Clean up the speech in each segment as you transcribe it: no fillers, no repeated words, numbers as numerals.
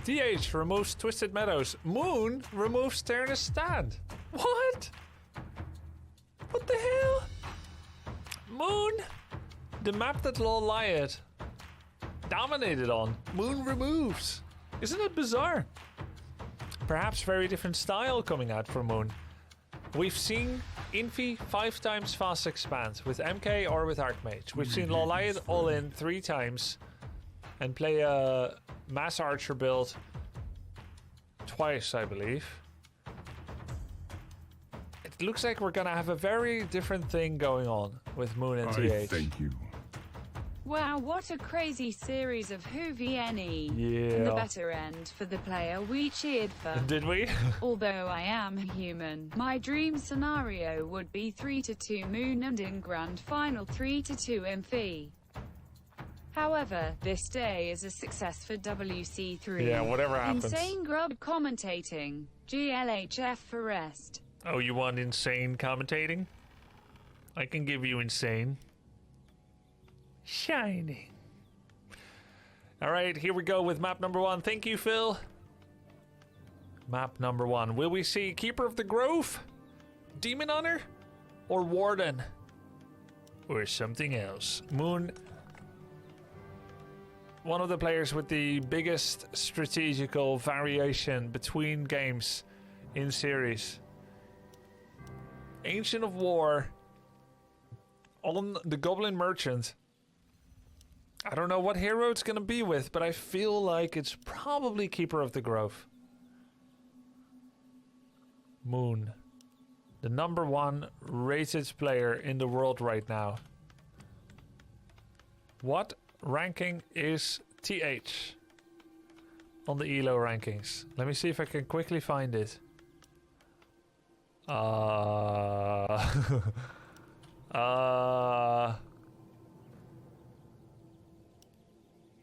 TH removes Twisted Meadows. Moon removes Terranus Stand. What? What the hell? Moon, the map that Lol Lyot dominated on, Moon removes. Isn't it bizarre? Perhaps very different style coming out for Moon. We've seen Infi 5 times fast expand with MK or with Archmage. We've seen Lol Lyot all in 3 times and play a mass archer build twice, I believe. It looks like we're gonna have a very different thing going on with Moon and TH. Thank you. Wow, what a crazy series of Who-VNE. Yeah. And the better end for the player we cheered for. Did we? Although I am human, my dream scenario would be 3-2 Moon and in Grand Final 3-2 Infi. However, this day is a success for WC3. Yeah, whatever happens. Insane Grub commentating. GLHF for rest. Oh, you want insane commentating? I can give you insane. Shining. Alright, here we go with map number 1. Thank you, Phil. Map number 1. Will we see Keeper of the Grove? Demon Hunter? Or Warden? Or something else? Moon. One of the players with the biggest strategical variation between games in series. Ancient of War on the Goblin Merchant. I don't know what hero it's gonna be with, but I feel like it's probably Keeper of the Grove. Moon. The number 1 rated player in the world right now. What ranking is TH on the ELO rankings? Let me see if I can quickly find it.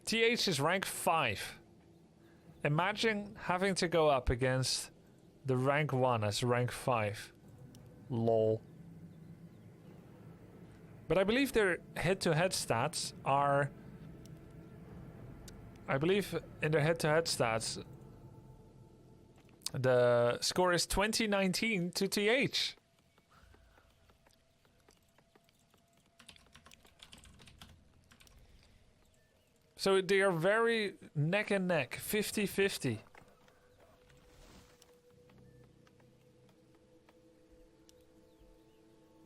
TH is rank 5. Imagine having to go up against the rank 1 as rank 5. Lol. But I believe their head-to-head stats are... I believe in their head-to-head stats, the score is 2019 to TH. So they are very neck and neck, 50-50.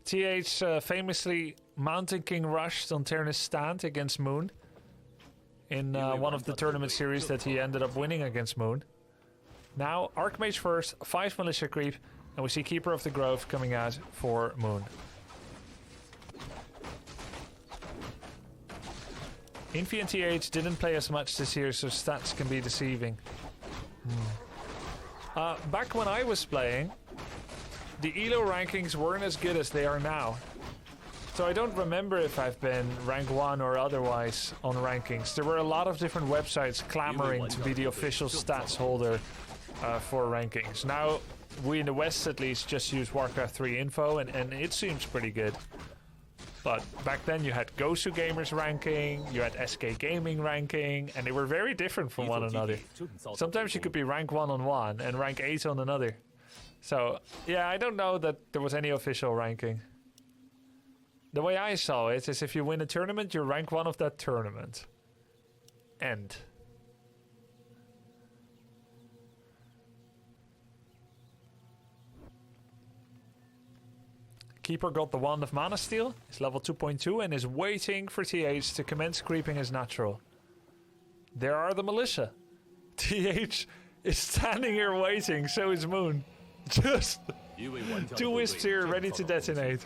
TH famously Mountain King rushed on Terranus Stand against Moon in one of the tournament series that he ended up winning against Moon. Now, Archmage first, 5 Militia Creep, and we see Keeper of the Grove coming out for Moon. Infi and TH didn't play as much this year, so stats can be deceiving. Back when I was playing, the ELO rankings weren't as good as they are now. So I don't remember if I've been rank 1 or otherwise on rankings. There were a lot of different websites clamoring to be the official stats holder for rankings. Now, we in the West at least just use Warcraft 3 info, and it seems pretty good. But back then you had Gosu Gamers ranking, you had SK Gaming ranking, and they were very different from one another. Sometimes you could be rank 1 on one and rank 8 on another. So, yeah, I don't know that there was any official ranking. The way I saw it is if you win a tournament, you're rank 1 of that tournament. End. Keeper got the Wand of Mana Steel, is level 2.2 and is waiting for TH to commence creeping as natural. There are the Militia. TH is standing here waiting, so is Moon. Just 2 wisps here ready to detonate.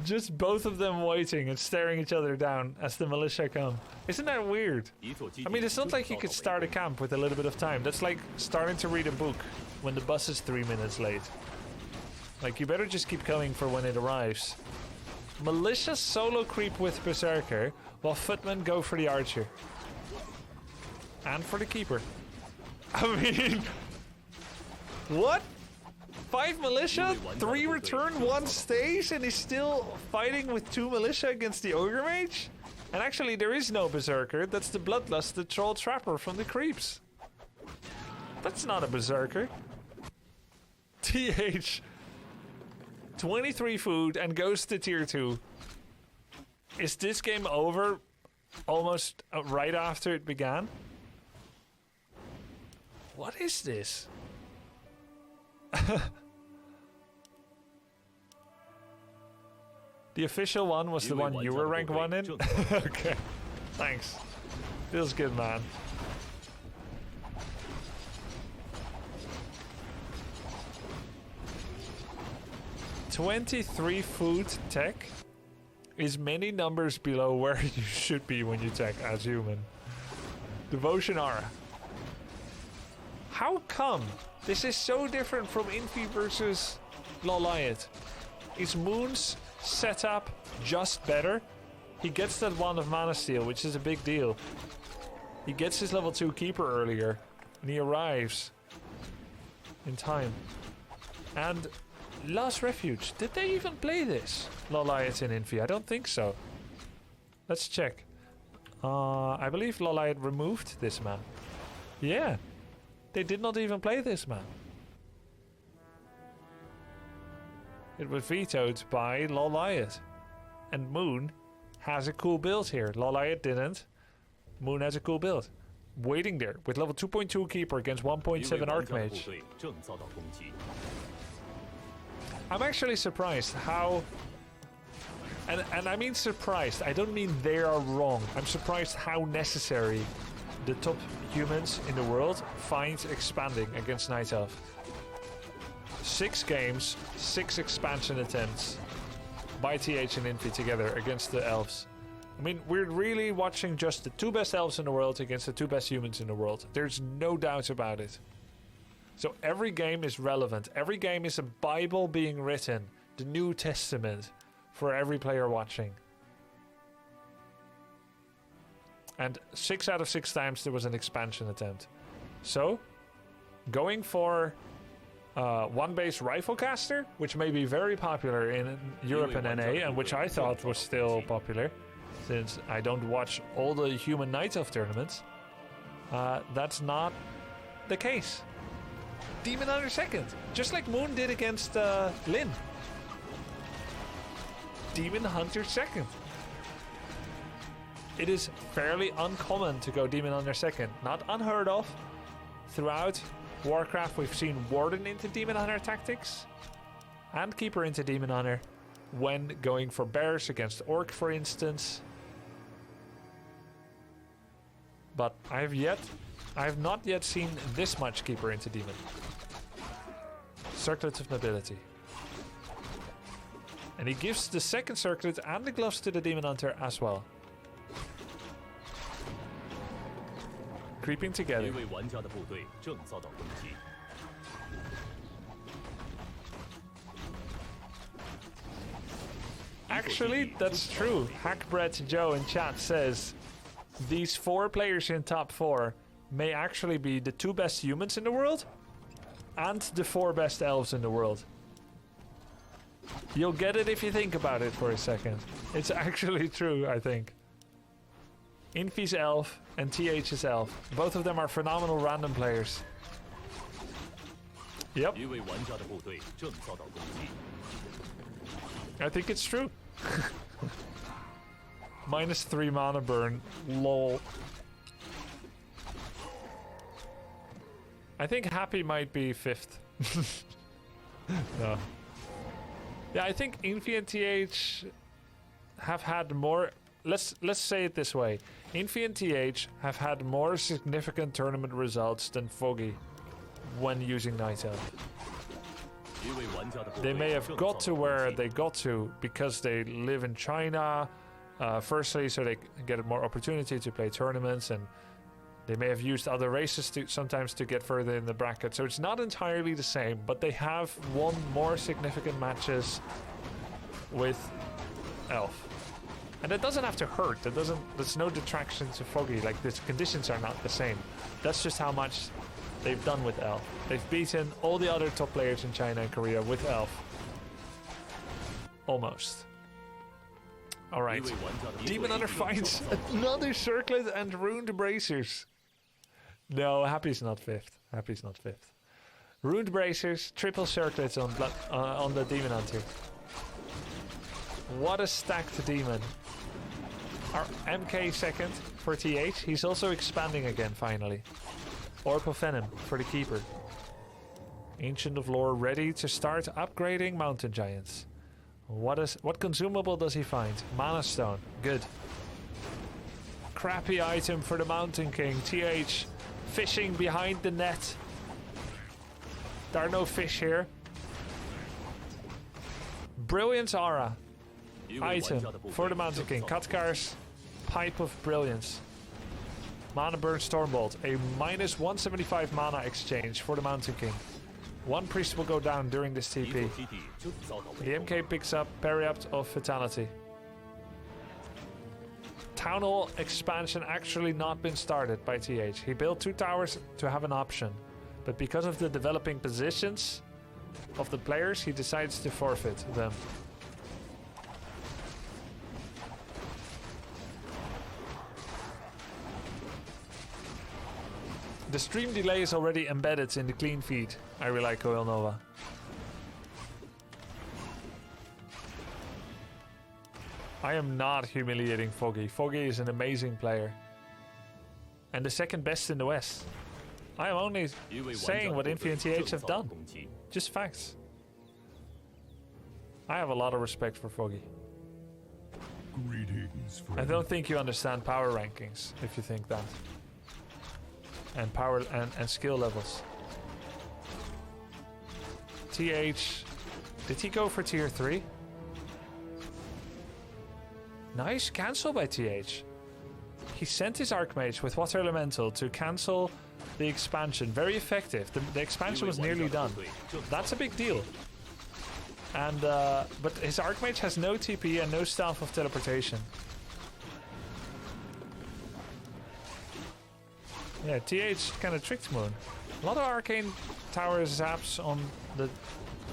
Just both of them waiting and staring each other down as the Militia come. Isn't that weird? I mean, it's not like you could start a camp with a little bit of time. That's like starting to read a book when the bus is 3 minutes late. Like, you better just keep coming for when it arrives. Militia solo creep with Berserker, while Footmen go for the Archer. And for the Keeper. I mean... what? 5 militia, 3 return, 1 stays, and he's still fighting with 2 militia against the Ogre Mage? And actually, there is no Berserker. That's the Bloodlust, the Troll Trapper from the Creeps. That's not a Berserker. TH. 23 food and goes to tier 2. Is this game over almost right after it began? What is this? The official one was the one you were rank 1 in? Okay, thanks. Feels good, man. $23 food tech is many numbers below where you should be when you tech as human. Devotion aura. How come this is so different from Infi versus Loliot? Is Moon's setup just better? He gets that wand of Mana Steel, which is a big deal. He gets his level 2 Keeper earlier, and he arrives in time. And Lost Refuge, did they even play this? Loliot in Infi? I don't think so. Let's check. I believe Loliot removed this map. Yeah, they did not even play this map. It was vetoed by Loliot. And Moon has a cool build here. Loliot didn't. Moon has a cool build. Waiting there with level 2.2 Keeper against 1.7 Archmage. I'm actually surprised how... And I mean surprised. I don't mean they are wrong. I'm surprised how necessary the top humans in the world find expanding against Night Elf. 6 games, 6 expansion attempts by TH and Infi together against the elves. I mean, we're really watching just the 2 best elves in the world against the 2 best humans in the world. There's no doubt about it. So every game is relevant. Every game is a Bible being written, the New Testament, for every player watching. And 6 out of 6 times there was an expansion attempt. So, going for one base Riflecaster, which may be very popular in Europe and NA, and which I thought was still popular, since I don't watch all the human Night Elf tournaments, that's not the case. Demon Hunter second, just like Moon did against Lin. Demon Hunter second. It is fairly uncommon to go Demon Hunter second. Not unheard of. Throughout Warcraft, we've seen Warden into Demon Hunter tactics and Keeper into Demon Hunter when going for bears against Orc, for instance. But I have not yet seen this much Keeper into Demon. Circlet of Nobility. And he gives the second circlet and the gloves to the Demon Hunter as well. Creeping together. Actually, that's true. Hackbread Joe in chat says these 4 players in top 4 may actually be the 2 best humans in the world and the 4 best elves in the world. You'll get it if you think about it for a second. It's actually true, I think. Infi's elf and TH's elf. Both of them are phenomenal random players. Yep. I think it's true. -3 mana burn. Lol. I think Happy might be 5th. No. Yeah, I think Infi and TH have had more... Let's say it this way. Infi and TH have had more significant tournament results than Foggy when using Night Elf. They may have got to where they got to because they live in China, firstly, so they get more opportunity to play tournaments, and they may have used other races sometimes to get further in the bracket. So it's not entirely the same, but they have won more significant matches with Elf. And that doesn't have to hurt. There's no detraction to Foggy. Like, the conditions are not the same. That's just how much they've done with Elf. They've beaten all the other top players in China and Korea with Elf. Almost. Alright. Demon Hunter finds another circlet and ruined bracers. No, Happy's not 5th. Happy's not 5th. Ruined bracers, triple circlets on the Demon Hunter. What a stacked demon. Our MK 2nd for TH. He's also expanding again finally. Orb of Venom for the Keeper. Ancient of Lore ready to start upgrading Mountain Giants. What consumable does he find? Mana Stone. Good. Crappy item for the Mountain King. TH fishing behind the net. There are no fish here. Brilliance Aura. Item for the Mountain King. Katkar's Pipe of Brilliance. Mana Burn Stormbolt. A minus 175 mana exchange for the Mountain King. One priest will go down during this TP. The MK picks up Periapt of Fatality. Town Hall expansion actually not been started by TH. He built 2 towers to have an option. But because of the developing positions of the players, he decides to forfeit them. The stream delay is already embedded in the clean feed. I rely Coil Nova. I am not humiliating Foggy. Foggy is an amazing player. And the 2nd best in the West. I am only saying what Infi and TH have done. Just facts. I have a lot of respect for Foggy. Greetings, friend. I don't think you understand power rankings if you think that. And power and skill levels. TH, did he go for tier 3? Nice cancel by TH. He sent his Archmage with Water Elemental to cancel the expansion. Very effective. The expansion was nearly done. That's a big deal. And but his Archmage has no TP and no Staff of Teleportation. Yeah, TH kind of tricked Moon. A lot of Arcane Tower zaps on the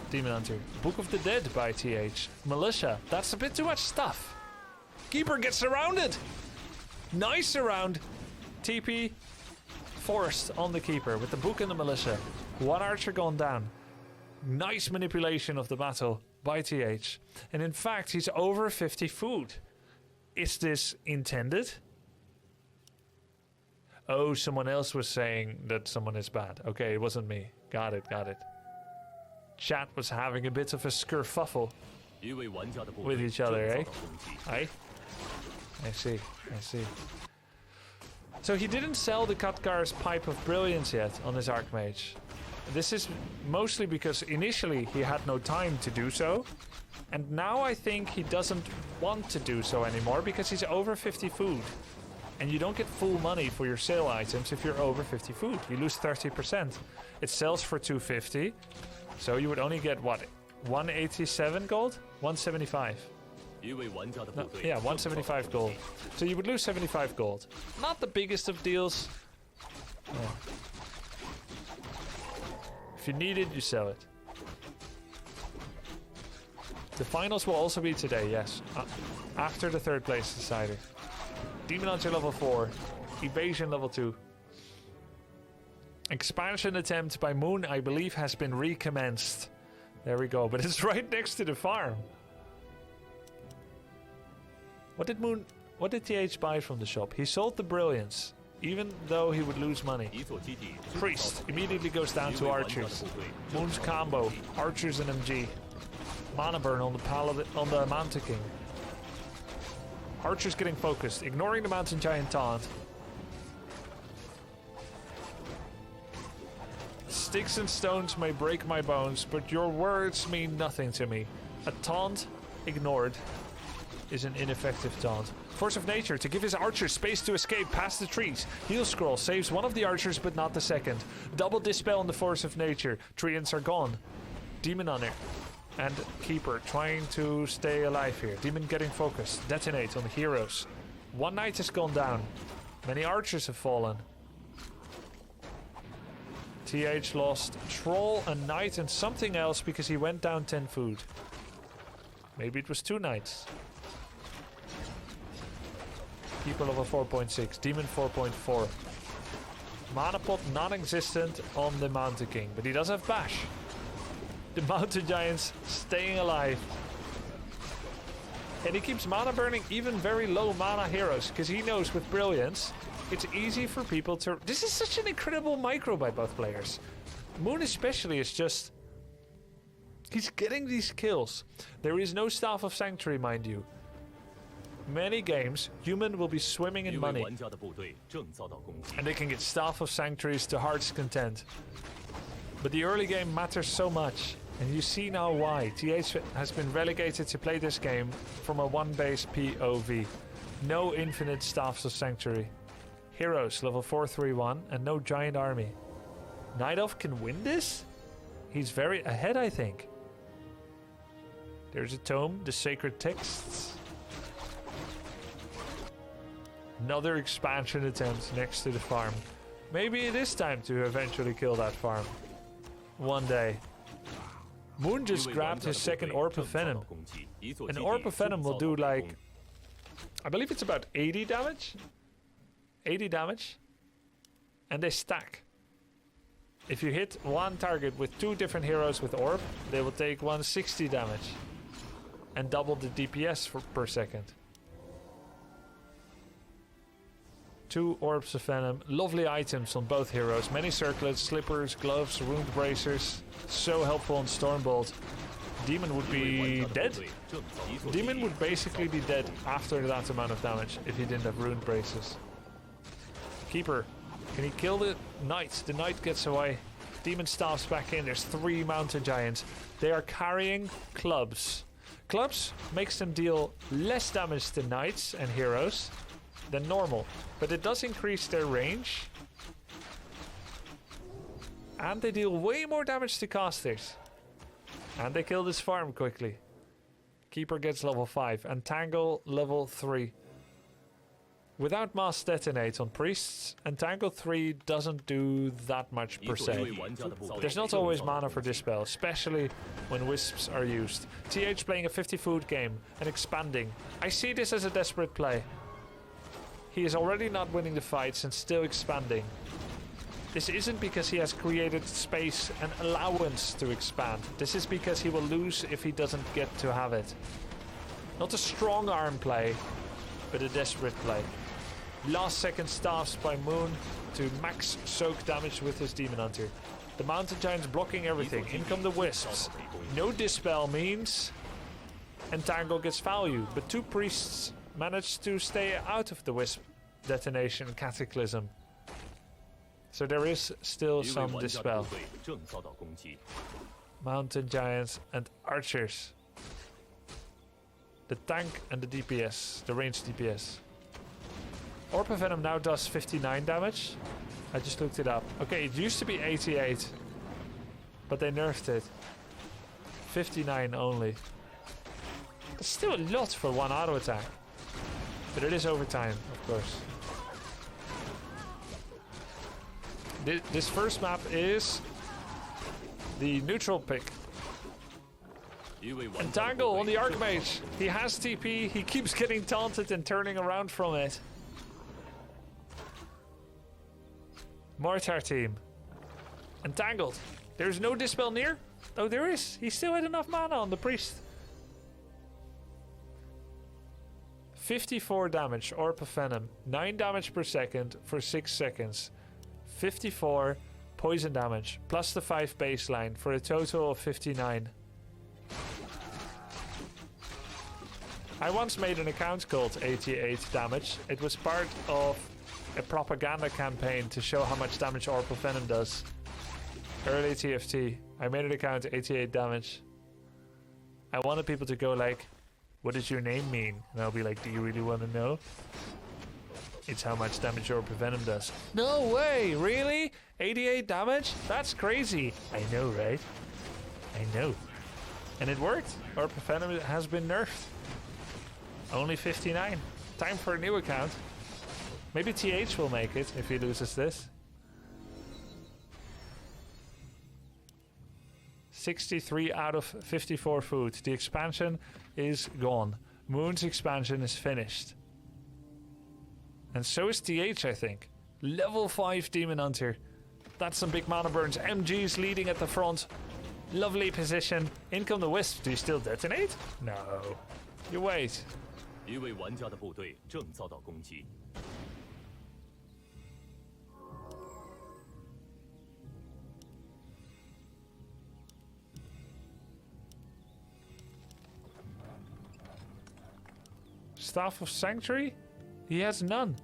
Demon Hunter. Book of the Dead by TH. Militia. That's a bit too much stuff. Keeper gets surrounded. Nice surround. TP forced on the Keeper with the Book and the Militia. 1 archer gone down. Nice manipulation of the battle by TH. And in fact, he's over 50 food. Is this intended? Oh, someone else was saying that someone is bad. Okay, it wasn't me. Got it, got it. Chat was having a bit of a skerfuffle with each other, eh? Aye? I see, I see. So he didn't sell the Katkar's Pipe of Brilliance yet on his Archmage. This is mostly because initially he had no time to do so. And now I think he doesn't want to do so anymore because he's over 50 food. And you don't get full money for your sale items if you're over 50 food. You lose 30%. It sells for 250. So you would only get what? 187 gold? 175. No, yeah, 175 gold. So you would lose 75 gold. Not the biggest of deals. Yeah. If you need it, you sell it. The finals will also be today, yes. After the 3rd place decider. Demon Hunter level 4. Evasion level 2. Expansion attempt by Moon, I believe, has been recommenced. There we go. But it's right next to the farm. What did TH buy from the shop? He sold the Brilliance, even though he would lose money. Priest immediately goes down to archers. Moon's combo, archers and MG. Mana burn on the Mountain King. Archers getting focused, ignoring the Mountain Giant taunt. Sticks and stones may break my bones, but your words mean nothing to me. A taunt ignored is an ineffective taunt. Force of Nature to give his archers space to escape past the trees. Heal Scroll saves one of the archers but not the second. Double Dispel on the Force of Nature. Treants are gone. Demon Hunter and Keeper trying to stay alive here. Demon getting focused. Detonate on the heroes. One knight has gone down. Many archers have fallen. TH lost Troll, a Knight, and something else because he went down 10 food. Maybe it was 2 Knights. Keeper level 4.6, Demon 4.4. Mana pot non-existent on the Mountain King, but he does have Bash. The Mountain Giant's staying alive. And he keeps mana burning even very low mana heroes, because he knows with Brilliance, it's easy for people to... This is such an incredible micro by both players. Moon especially is just... He's getting these kills. There is no Staff of Sanctuary, mind you. Many games, human will be swimming in money. And they can get Staff of Sanctuaries to heart's content. But the early game matters so much. And you see now why. TH has been relegated to play this game from a 1-base POV. No infinite Staffs of Sanctuary. Heroes level 431 and no giant army. Night Elf can win this? He's very ahead, I think. There's a tome, the Sacred Texts. Another expansion attempt next to the farm. Maybe it is time to eventually kill that farm. One day. Moon just grabbed his second Orb of Venom. An Orb of Venom will do like... I believe it's about 80 damage? 80 damage. And they stack. If you hit one target with 2 different heroes with Orb, they will take 160 damage. And double the DPS per second. 2 Orbs of Venom. Lovely items on both heroes. Many circlets, slippers, gloves, wound bracers. So helpful on Stormbolt. Demon would be dead. Demon would basically be dead after that amount of damage if he didn't have rune braces. Keeper. Can he kill the Knight? The Knight gets away. Demon staffs back in. There's 3 Mountain Giants. They are carrying clubs. Clubs makes them deal less damage to Knights and heroes than normal, but it does increase their range, and they deal way more damage to casters, and they kill this farm quickly. Keeper gets level 5 and Tangle level 3 without Mass Detonate on priests, and Tangle 3 doesn't do that much per se. There's not always mana for Dispel, especially when Wisps are used. TH playing a 50 food game and expanding. I see this as a desperate play. He is already not winning the fights and still expanding. This isn't because he has created space and allowance to expand. This is because he will lose if he doesn't get to have it. Not a strong arm play, but a desperate play. Last second staffs by Moon to max soak damage with his Demon Hunter. The Mountain Giant's blocking everything. In come the Wisps. No Dispel means Entangle gets value, but 2 priests managed to stay out of the Wisp detonation Cataclysm. So there is still some Dispel. Mountain Giants and Archers. The tank and the DPS, the ranged DPS. Orb of Venom now does 59 damage. I just looked it up. Okay, it used to be 88, but they nerfed it. 59 only. That's still a lot for 1 auto attack. But it is overtime, of course. This first map is the neutral pick. Entangle on the Archmage. He has TP, he keeps getting taunted and turning around from it. Mortar team. Entangled. There's no Dispel near? Oh, there is. He still had enough mana on the Priest. 54 damage, Orb of Venom. 9 damage per second for 6 seconds. 54 poison damage, plus the 5 baseline for a total of 59. I once made an account called 88 damage. It was part of a propaganda campaign to show how much damage Orb of Venom does. Early TFT. I made an account 88 damage. I wanted people to go like, what does your name mean? And I'll be like, do you really want to know? It's how much damage Orb of Venom does. No way! Really? 88 damage? That's crazy. I know, right? I know. And it worked. Orb of Venom has been nerfed. Only 59. Time for a new account. Maybe TH will make it if he loses this. 63 out of 54 food. The expansion is gone. Moon's expansion is finished. And so is TH, I think. Level 5 Demon Hunter. That's some big mana burns. MG's leading at the front. Lovely position. In come the Wisp. Do you still detonate? No. You wait. 一位玩家的部队正遭到攻击。 Staff of Sanctuary? He has none.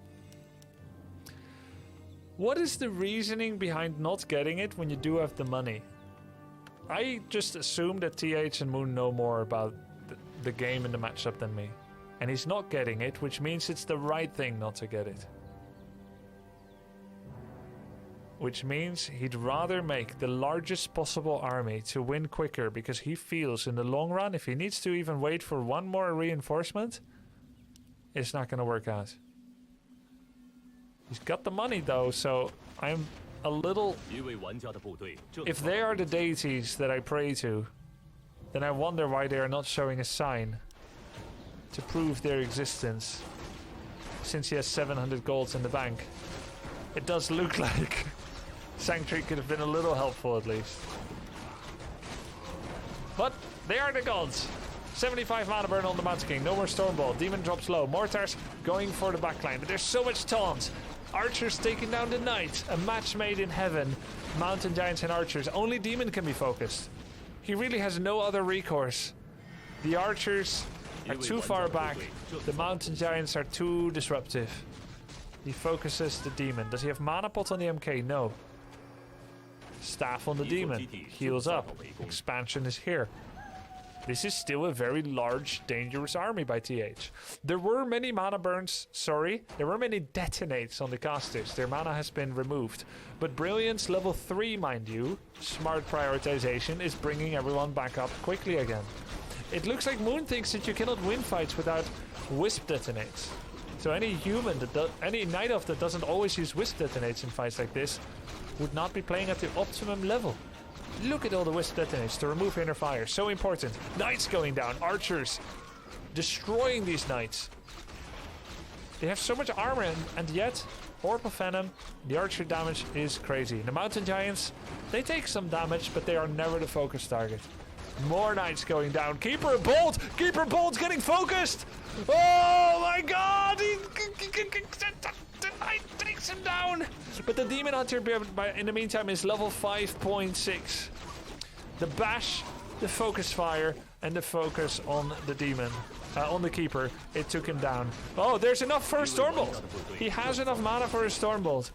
What is the reasoning behind not getting it when you do have the money? I just assume that TH and Moon know more about the game and the matchup than me. And he's not getting it, which means it's the right thing not to get it. Which means he'd rather make the largest possible army to win quicker, because he feels in the long run, if he needs to even wait for one more reinforcement, it's not going to work out. He's got the money though, so I'm a little... If they are the deities that I pray to, then I wonder why they are not showing a sign to prove their existence, since he has 700 golds in the bank. It does look like Sanctuary could have been a little helpful at least. But they are the gods. 75 mana burn on the Mountain King. No more Stormball. Demon drops low. Mortars going for the backline. But there's so much taunt. Archers taking down the Knight. A match made in heaven. Mountain Giants and Archers. Only Demon can be focused. He really has no other recourse. The Archers are too far back. The Mountain Giants are too disruptive. He focuses the Demon. Does he have Mana Pot on the MK? No. Staff on the Demon. Heals up. Expansion is here. This is still a very large, dangerous army by TH. There were many mana burns, there were many detonates on the casters. Their mana has been removed. But Brilliance level 3, mind you, smart prioritization, is bringing everyone back up quickly again. It looks like Moon thinks that you cannot win fights without Wisp detonates. So any human, any Night Elf that doesn't always use Wisp detonates in fights like this would not be playing at the optimum level. Look at all the Wisp detonates to remove inner fire. So important. Knights going down. Archers destroying these knights. They have so much armor and yet Orb of Venom, the archer damage is crazy. The Mountain Giants, they take some damage, but they are never the focus target. More knights going down. Keeper Bolt! Keeper Bolt's getting focused! Oh my god! The knight takes him down! But the Demon Hunter, in the meantime, is level 5.6. The bash, the focus fire, and the focus on the demon. On the Keeper, it took him down. Oh, there's enough for a Stormbolt! He has enough mana for a Stormbolt.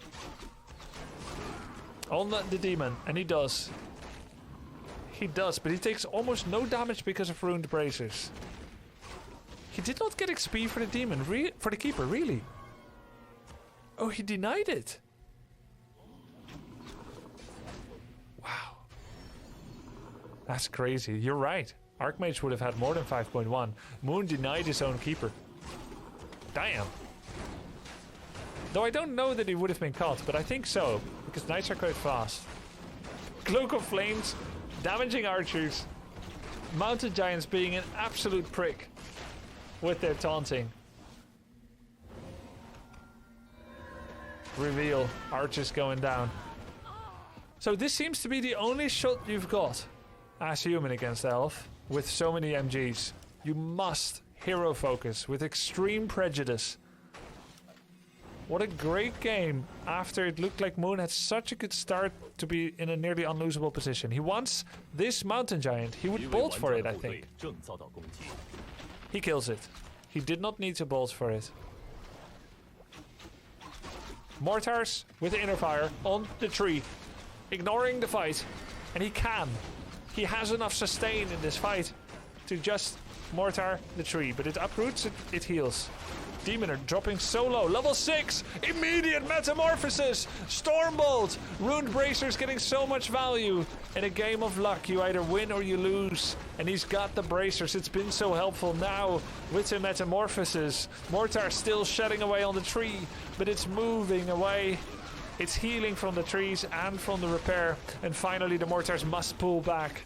On the demon, and he does. He does, but he takes almost no damage because of Ruined Bracers. He did not get XP for the demon, for the Keeper, really? Oh, he denied it. Wow. That's crazy. You're right. Archmage would have had more than 5.1. Moon denied his own Keeper. Damn. Though I don't know that he would have been caught, but I think so, because knights are quite fast. Cloak of Flames, damaging archers. Mountain Giants being an absolute prick with their taunting. Reveal, archers going down. So this seems to be the only shot you've got as human against elf with so many MGs. You must hero focus with extreme prejudice. What a great game after it looked like Moon had such a good start to be in a nearly unlosable position. He wants this Mountain Giant. He would bolt for it, I think. He kills it. He did not need to bolt for it. Mortars with the inner fire on the tree, ignoring the fight, and he can. He has enough sustain in this fight to just mortar the tree, but it uproots, it heals. Demon are dropping so low. Level 6, immediate metamorphosis, Stormbolt, Ruined Bracers getting so much value. In a game of luck, you either win or you lose, and he's got the bracers. It's been so helpful now with the metamorphosis. Mortar still shedding away on the tree, but it's moving away. It's healing from the trees and from the repair, and finally the mortars must pull back.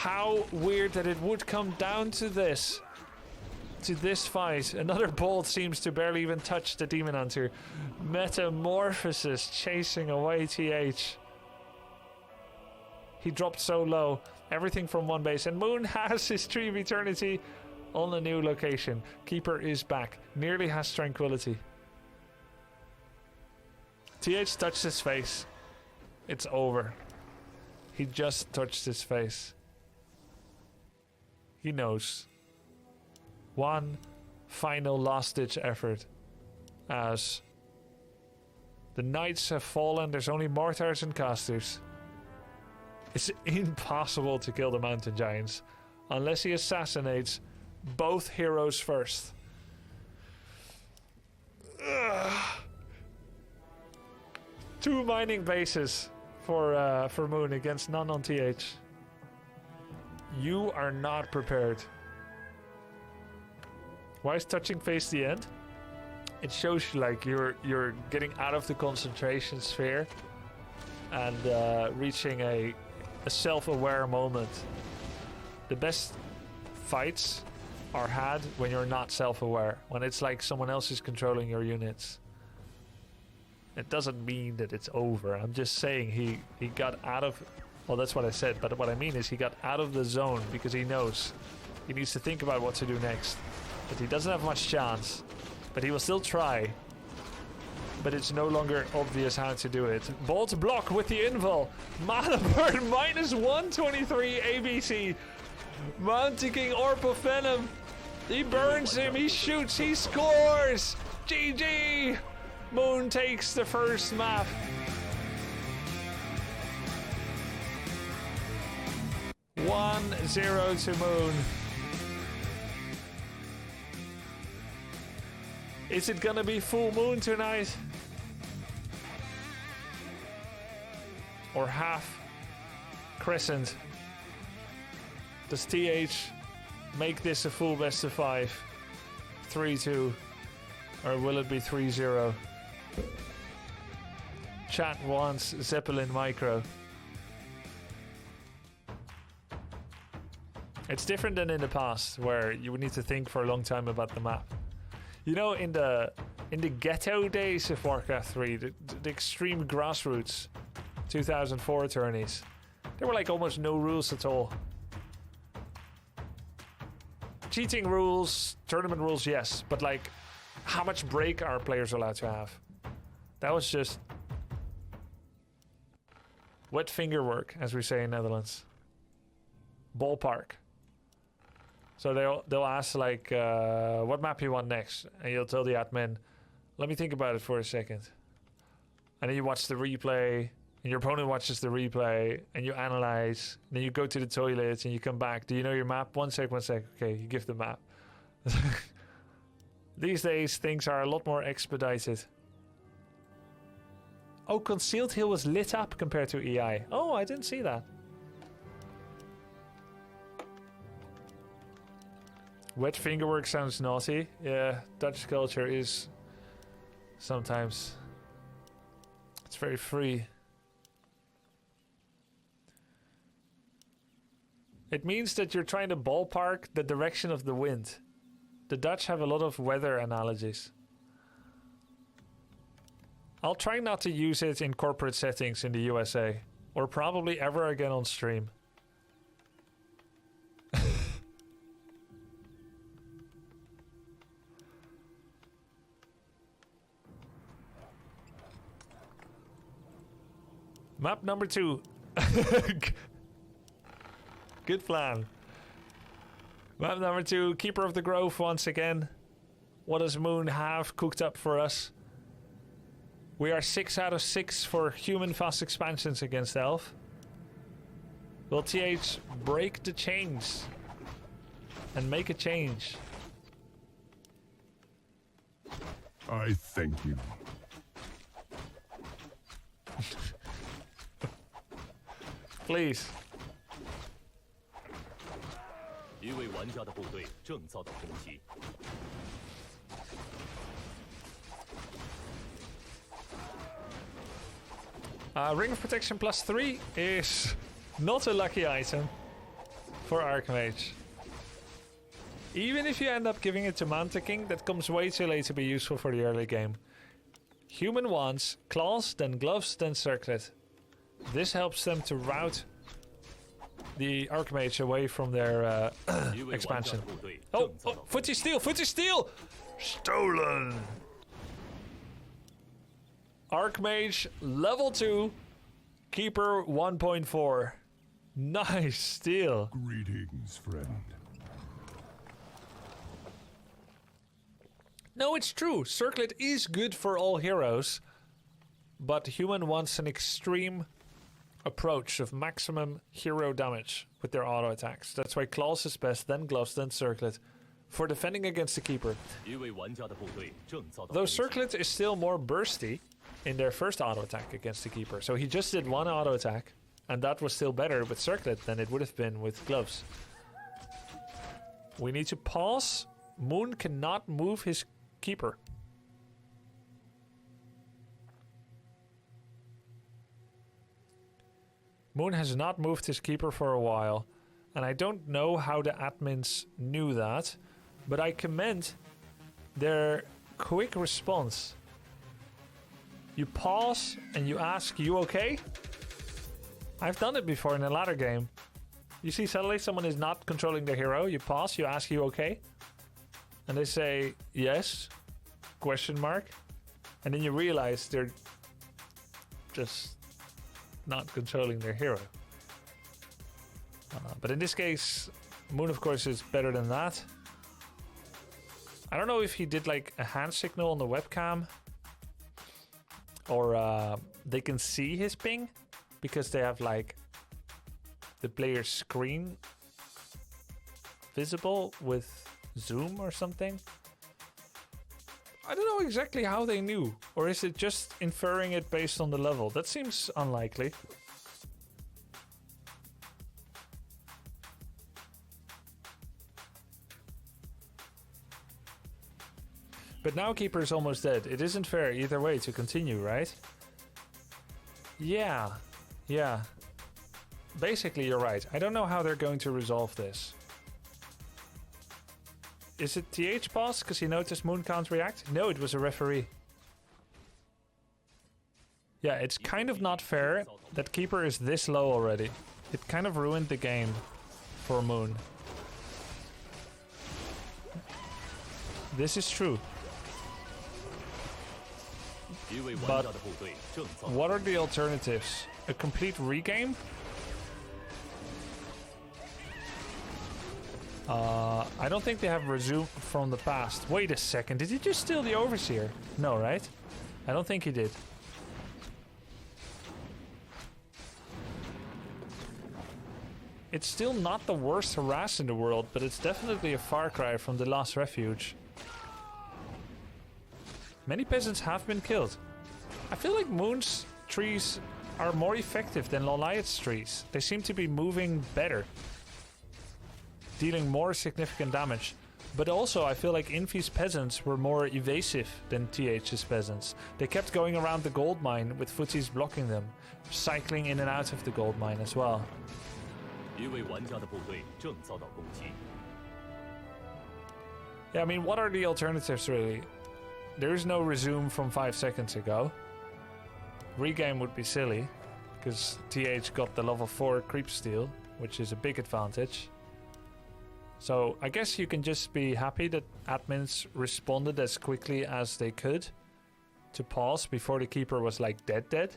How weird that it would come down to this. To this fight. Another bolt seems to barely even touch the Demon Hunter. Metamorphosis chasing away TH. He dropped so low. Everything from one base. And Moon has his Tree of Eternity on a new location. Keeper is back. Nearly has Tranquility. TH touched his face. It's over. He just touched his face. He knows. One final last-ditch effort. As the knights have fallen, there's only mortars and casters. It's impossible to kill the mountain giants unless he assassinates both heroes first. Ugh. 2 mining bases for Moon against none on TH. You are not prepared. Why is touching face the end? It shows you like you're getting out of the concentration sphere and reaching a self-aware moment. The best fights are had when you're not self-aware, when it's like someone else is controlling your units. It doesn't mean that it's over. I'm just saying he got out of... Well, that's what I said, but what I mean is he got out of the zone because he knows he needs to think about what to do next. But he doesn't have much chance. But he will still try. But it's no longer obvious how to do it. Bolt block with the invul. Mana burn minus 123 ABC. Mountain King Orb of Venom. He burns him, he shoots, he scores! GG! Moon takes the first map. One 0 to Moon. Is it gonna be full moon tonight? Or half crescent? Does TH make this a full best of 5? 3-2. Or will it be 3-0? Chat wants Zeppelin Micro. It's different than in the past, where you would need to think for a long time about the map. You know, in the ghetto days of Warcraft 3, the extreme grassroots 2004 tourneys, there were like almost no rules at all. Cheating rules, tournament rules, yes, but like how much break are players allowed to have? That was just wet finger work, as we say in Netherlands. Ballpark. So they'll ask like, what map you want next? And you'll tell the admin, let me think about it for a second. And then you watch the replay, and your opponent watches the replay, and you analyze. And then you go to the toilet, and you come back. Do you know your map? One sec. Okay, you give the map. These days, things are a lot more expedited. Oh, Concealed Hill was lit up compared to EI. Oh, I didn't see that. Wet fingerwork sounds naughty. Yeah, Dutch culture is sometimes. It's very free. It means that you're trying to ballpark the direction of the wind. The Dutch have a lot of weather analogies. I'll try not to use it in corporate settings in the USA, or probably ever again on stream. Map number 2. Good plan. Map number 2, Keeper of the Grove once again. What does Moon have cooked up for us? We are 6 out of 6 for human fast expansions against Elf. Will TH break the chains and make a change? I thank you. Please. 一位玩家的部队正遭到攻击。 Ring of Protection +3 is not a lucky item. for Archmage. Even if you end up giving it to Manta King, that comes way too late to be useful for the early game. Human wants claws, then gloves, then circlet. This helps them to route the Archmage away from their expansion. Oh, footy steal, footy steal! Stolen! Archmage level 2, Keeper 1.4. Nice steal. Greetings, friend. No, it's true. Circlet is good for all heroes, but Human wants an extreme approach of maximum hero damage with their auto attacks. That's why Claws is best, then Gloves, then Circlet for defending against the Keeper. Though Circlet is still more bursty in their first auto attack against the Keeper. So he just did one auto attack, and that was still better with Circlet than it would have been with Gloves. We need to pause. Moon cannot move his Keeper. Moon has not moved his Keeper for a while, and I don't know how the admins knew that, but I commend their quick response. You pause and you ask, "You okay?" I've done it before in a ladder game. You see suddenly someone is not controlling their hero, you pause, you ask, "You okay?" And they say, "Yes?" Question mark. And then you realize they're just not controlling their hero. But in this case, Moon, of course, is better than that. I don't know if he did like a hand signal on the webcam, or they can see his ping because they have like the player's screen visible with zoom or something. I don't know exactly how they knew, or is it just inferring it based on the level? That seems unlikely. But now Keeper is almost dead. It isn't fair either way to continue, right? Yeah. Basically, you're right. I don't know how they're going to resolve this. Is it TH boss because he noticed Moon can't react? No, it was a referee. Yeah, it's kind of not fair that Keeper is this low already. It kind of ruined the game for Moon. This is true. But what are the alternatives? A complete regame? I don't think they have resumed from the past. Wait a second, did he just steal the Overseer? No, right? I don't think he did. It's still not the worst harass in the world, but it's definitely a far cry from the last refuge. Many peasants have been killed. I feel like Moon's trees are more effective than Loliot's trees. They seem to be moving better, dealing more significant damage. But also I feel like Infi's peasants were more evasive than TH's peasants. They kept going around the gold mine with footies blocking them, cycling in and out of the gold mine as well. Yeah, I mean, what are the alternatives really? There is no resume from 5 seconds ago. Regame would be silly, because TH got the level 4 creep steal, which is a big advantage. So I guess you can just be happy that admins responded as quickly as they could to pause before the Keeper was like dead.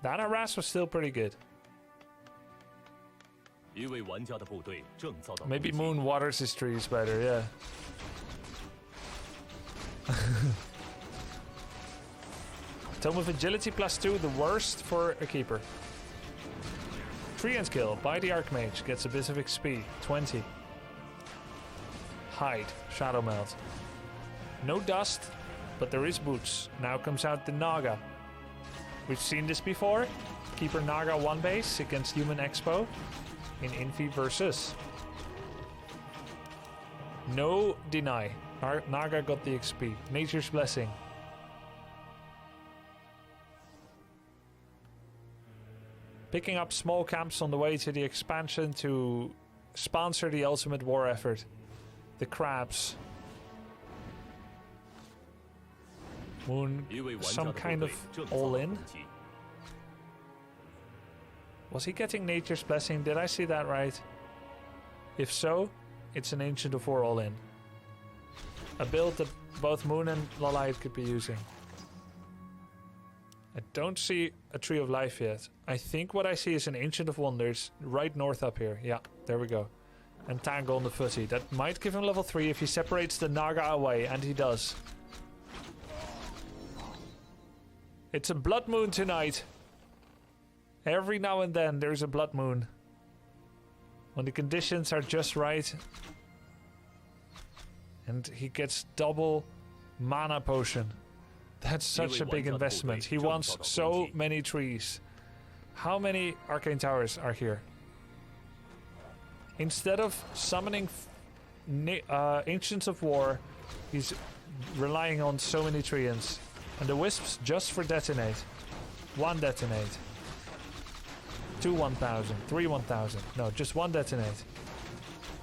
That harass was still pretty good. Maybe Moon waters his trees better, yeah. Tome of Agility +2, the worst for a Keeper. Tree and skill by the Archmage gets a bit of XP, 20. Hide, Shadow Melt. No dust, but there is boots. Now comes out the Naga. We've seen this before. Keeper Naga 1 base against Human Expo in Infi versus. No deny. Naga got the XP. Nature's Blessing. Picking up small camps on the way to the expansion to sponsor the ultimate war effort. The crabs. Moon, some kind of all-in. Was he getting Nature's Blessing? Did I see that right? If so, it's an Ancient of War all-in. A build that both Moon and Lolite could be using. I don't see a Tree of Life yet. I think what I see is an Ancient of Wonders right north up here. Yeah, there we go. And Tangle on the footy. That might give him level 3 if he separates the Naga away, and he does. It's a blood moon tonight. Every now and then there's a blood moon. When the conditions are just right. And he gets double mana potion. That's such a big investment. He wants so many trees. How many arcane towers are here? Instead of summoning Ancients of War, he's relying on so many treants. And the wisps just for detonate. 1 detonate. 2 1000. 3 1000. No, just 1 detonate.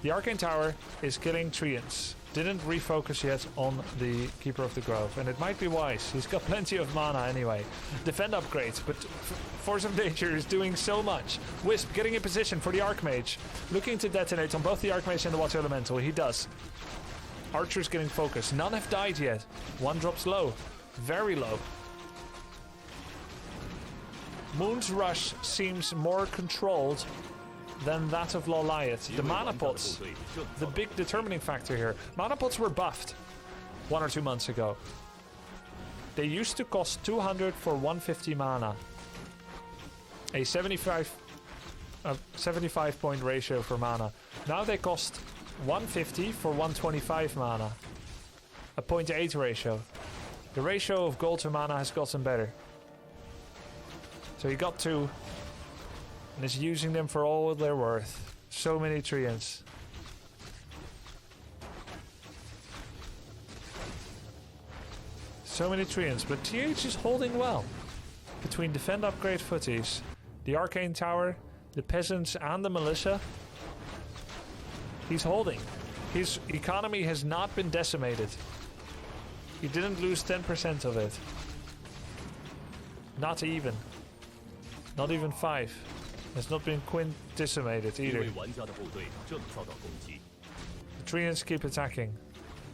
The arcane tower is killing treants. Didn't refocus yet on the Keeper of the Grove, and it might be wise. He's got plenty of mana anyway. Defend upgrades, but Force of Nature is doing so much. Wisp getting in position for the Archmage. Looking to detonate on both the Archmage and the Water Elemental. He does. Archer's getting focused. None have died yet. One drops low. Very low. Moon's Rush seems more controlled than that of Lolite. The mana pots, the big determining factor here. Mana pots were buffed 1 or 2 months ago. They used to cost 200 for 150 mana. A 75 point ratio for mana. Now they cost 150 for 125 mana. A 0.8 ratio. The ratio of gold to mana has gotten better. So he got 2. And is using them for all they're worth. So many treants. So many treants, but TH is holding well. Between defend upgrade footies, the arcane tower, the peasants and the militia. He's holding. His economy has not been decimated. He didn't lose 10% of it. Not even. Not even 5. Has not been decimated either. The treants keep attacking.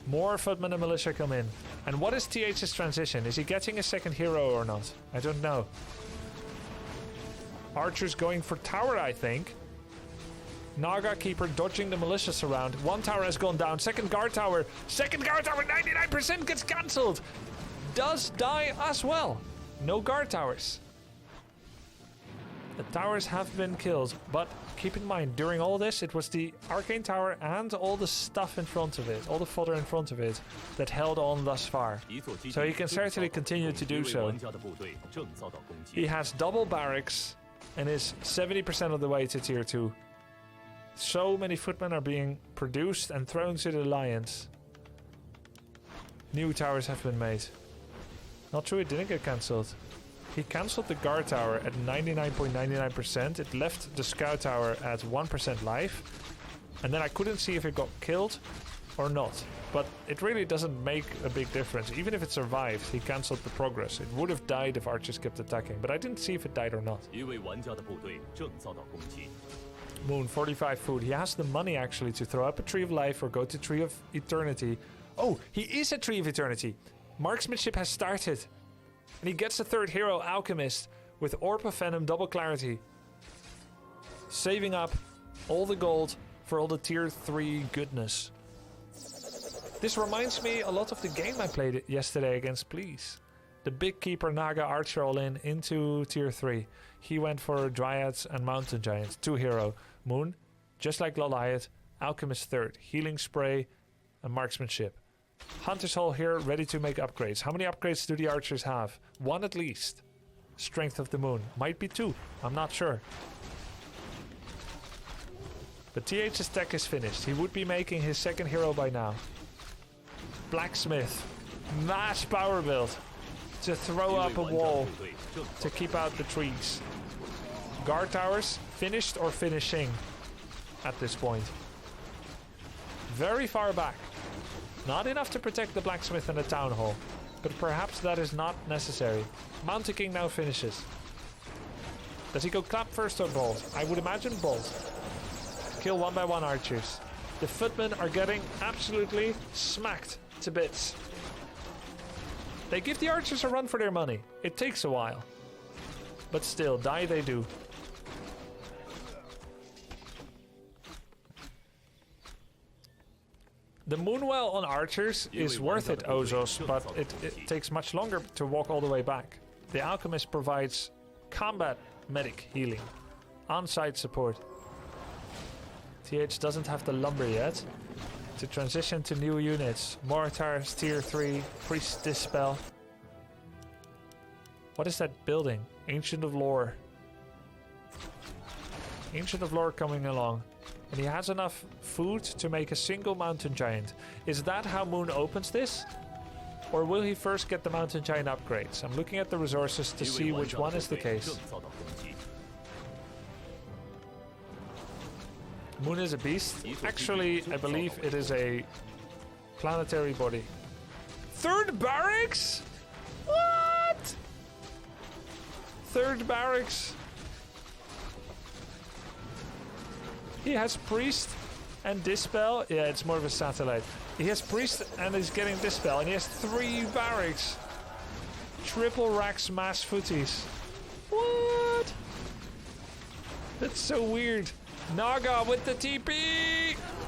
More footmen and militia come in. And what is TH's transition? Is he getting a second hero or not? I don't know. Archer's going for tower, I think. Naga Keeper dodging the malicious around. 1 tower has gone down. Second guard tower. 99% gets cancelled. Does die as well. No guard towers. The towers have been killed, but keep in mind, during all this, it was the arcane tower and all the stuff in front of it, all the fodder in front of it, that held on thus far. So he can certainly continue to do so. He has double barracks and is 70% of the way to tier 2. So many footmen are being produced and thrown to the alliance. New towers have been made. Not true, it didn't get cancelled. He cancelled the guard tower at 99.99%. It left the scout tower at 1% life. And then I couldn't see if it got killed or not. But it really doesn't make a big difference. Even if it survived, he cancelled the progress. It would have died if archers kept attacking. But I didn't see if it died or not. Moon, 45 food. He has the money actually to throw up a Tree of Life or go to Tree of Eternity. Oh, he is a Tree of Eternity. Marksmanship has started. And he gets a 3rd hero, Alchemist, with Orb of Venom, double clarity. Saving up all the gold for all the tier 3 goodness. This reminds me a lot of the game I played yesterday against Please. The big keeper Naga Archer all in into tier 3. He went for Dryads and Mountain Giants. 2 hero. Moon, just like Lolite, Alchemist 3rd. Healing Spray and Marksmanship. Hunter's Hall here, ready to make upgrades. How many upgrades do the archers have? 1 at least. Strength of the Moon. Might be 2. I'm not sure. But TH's tech is finished. He would be making his 2nd hero by now. Blacksmith. Mass power build. To throw up a wall. To keep out the trees. Guard towers. Finished or finishing. at this point. Very far back. Not enough to protect the blacksmith and the town hall, but perhaps that is not necessary. Mountain King now finishes. Does he go clap first or bolt? I would imagine bolt. Kill one by one archers. The footmen are getting absolutely smacked to bits. They give the archers a run for their money. It takes a while. But still, die they do. The Moonwell on archers is worth it, Ozos, but it takes much longer to walk all the way back. The Alchemist provides combat medic healing, on-site support. TH doesn't have the lumber yet. To transition to new units. Mortars, tier 3, Priest Dispel. What is that building? Ancient of Lore. Ancient of Lore coming along. And he has enough food to make a single mountain giant. Is that how Moon opens this? Or will he first get the mountain giant upgrades? I'm looking at the resources to see which one is the case. Moon is a beast. Actually, I believe it is a planetary body. Third barracks? What? Third barracks. He has priest and dispel. Yeah, it's more of a satellite. He has priest and is getting dispel, and he has 3 barracks. Triple racks mass footies. What? That's so weird. Naga with the TP.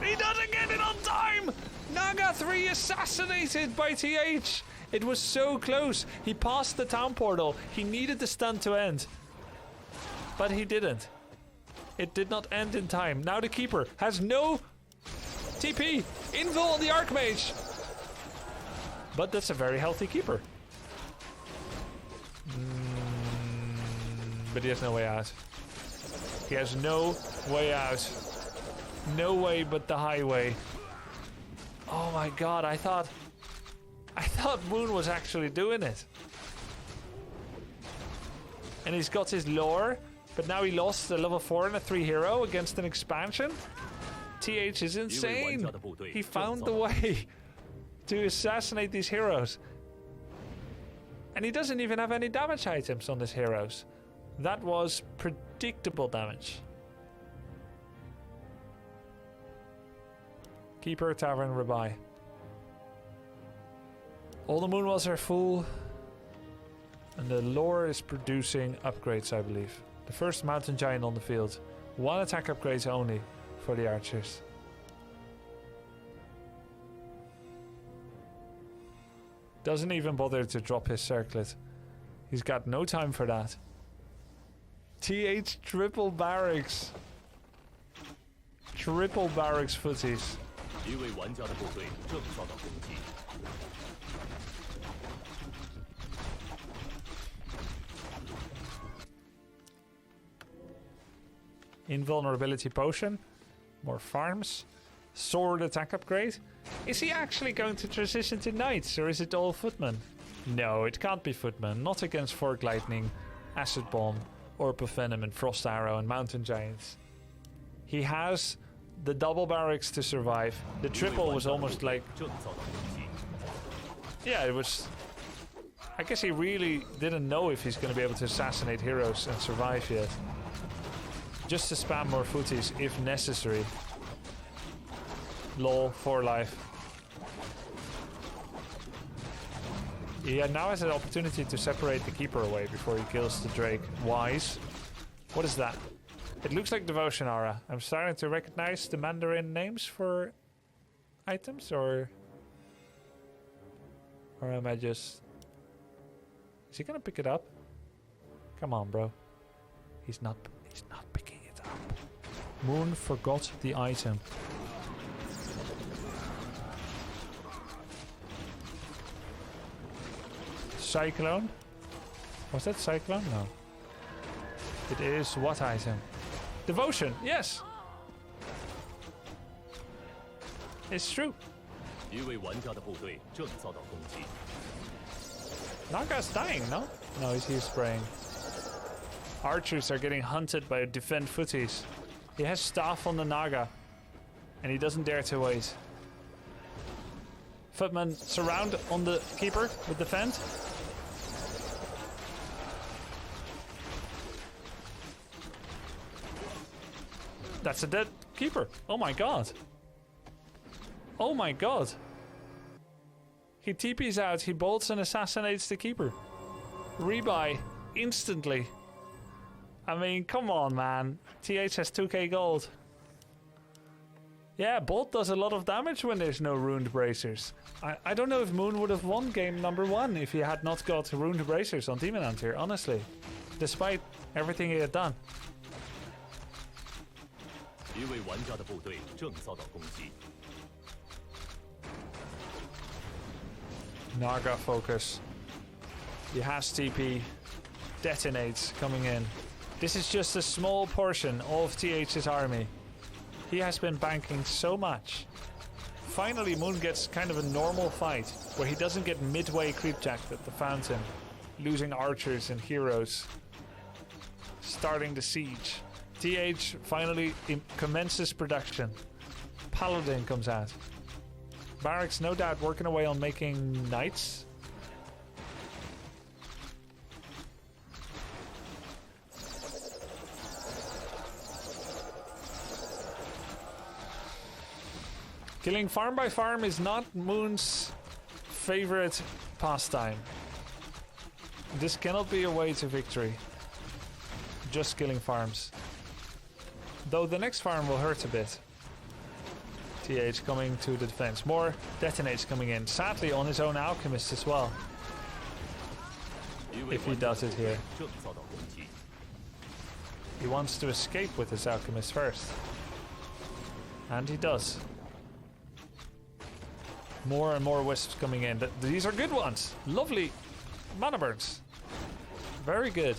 He doesn't get it on time. Naga 3 assassinated by TH. It was so close. He passed the town portal. He needed the stun to end, but he didn't. It did not end in time. Now the Keeper has no TP. Invul on the Archmage. But that's a very healthy Keeper. But he has no way out. He has no way out. No way but the highway. Oh my god, I thought Moon was actually doing it. And he's got his lore. But now he lost a level 4 and a 3 hero against an expansion. TH is insane. He found the way to assassinate these heroes. And he doesn't even have any damage items on his heroes. That was predictable damage. Keeper, Tavern, Rabbi. All the Moonwells are full. And the lore is producing upgrades, I believe. The first mountain giant on the field. 1 attack upgrades only for the archers. Doesn't even bother to drop his circlet. He's got no time for that. TH triple barracks. Triple barracks footies. Invulnerability potion. More farms. Sword attack upgrade. Is he actually going to transition to knights, or is it all footmen? No, it can't be footmen. Not against Fork Lightning, Acid Bomb, Orb of Venom, and Frost Arrow, and Mountain Giants. He has the double barracks to survive. The triple was almost like... Yeah, it was... I guess he really didn't know if he's going to be able to assassinate heroes and survive yet. Just to spam more footies if necessary. Lol, 4 life. He now has an opportunity to separate the Keeper away before he kills the Drake. Wise. What is that? It looks like Devotion Aura. I'm starting to recognize the Mandarin names for items, or am I just... Is he gonna pick it up? Come on, bro. He's not picking it up. Moon forgot the item. Cyclone? Was that Cyclone? No. It is what item? Devotion, yes! It's true. Naga's dying, no? No, he's spraying. Archers are getting hunted by defend footies. He has staff on the Naga. And he doesn't dare to wait. Footman surround on the keeper with defend. That's a dead keeper. Oh my god. Oh my god. He TP's out, he bolts and assassinates the keeper. Rebuy instantly. I mean, come on, man. TH has 2k gold. Yeah, Bolt does a lot of damage when there's no Ruined Bracers. I don't know if Moon would have won game number 1 if he had not got Ruined Bracers on Demon Hunter, honestly. Despite everything he had done. 一位玩家的部队正遭到攻击。 Naga focus. He has TP. Detonates coming in. This is just a small portion of TH's army. He has been banking so much. Finally, Moon gets kind of a normal fight where he doesn't get midway creepjacked at the fountain, losing archers and heroes, starting the siege. TH finally commences production. Paladin comes out. Barracks, no doubt, working away on making knights. Killing farm by farm is not Moon's favorite pastime. This cannot be a way to victory. Just killing farms. Though the next farm will hurt a bit. TH coming to the defense. More detonates coming in. Sadly on his own alchemist as well. If he does it here. He wants to escape with his alchemist first. And he does. More and more wisps coming in. These are good ones. Lovely mana burns. Very good.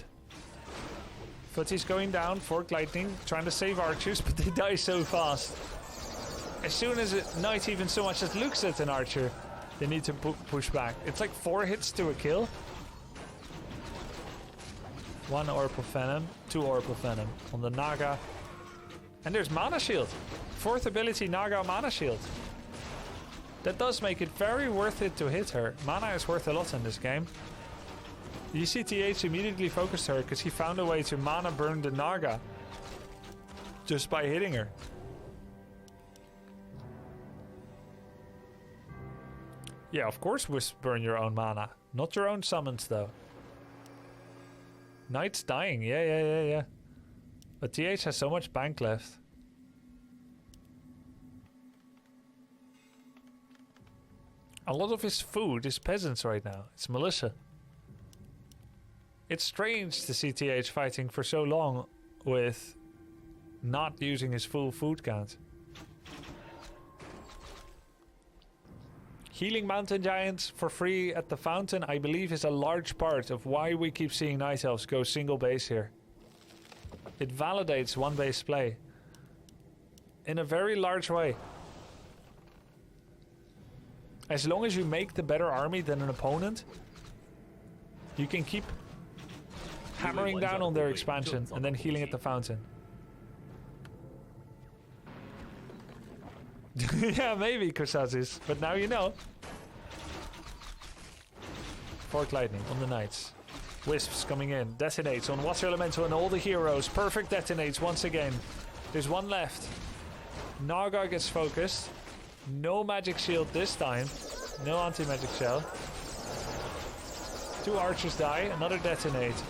Footy's going down. Fork lightning. Trying to save archers, but they die so fast. As soon as a knight even so much as looks at an archer, they need to push back. It's like 4 hits to a kill. 1 Orb of Venom, 2 Orb of Venom on the Naga. And there's Mana Shield. 4th ability Naga Mana Shield. That does make it very worth it to hit her. Mana is worth a lot in this game. You see TH immediately focused her because he found a way to mana burn the Naga just by hitting her. Yeah, of course wisps burn your own mana. Not your own summons though. Knight's dying, yeah. But TH has so much bank left. A lot of his food is peasants right now. It's militia. It's strange to see TH fighting for so long with not using his full food count. Healing mountain giants for free at the fountain, I believe, is a large part of why we keep seeing Night Elves go single base here. It validates one base play in a very large way. As long as you make the better army than an opponent, you can keep hammering down on their expansion and then healing at the fountain. Yeah, maybe, Korsazis, but now you know. Fork lightning on the knights. Wisps coming in. Detonates on Water Elemental and all the heroes. Perfect detonates once again. There's one left. Naga gets focused. No magic shield this time. No anti-magic shell. 2 archers die. Another detonate.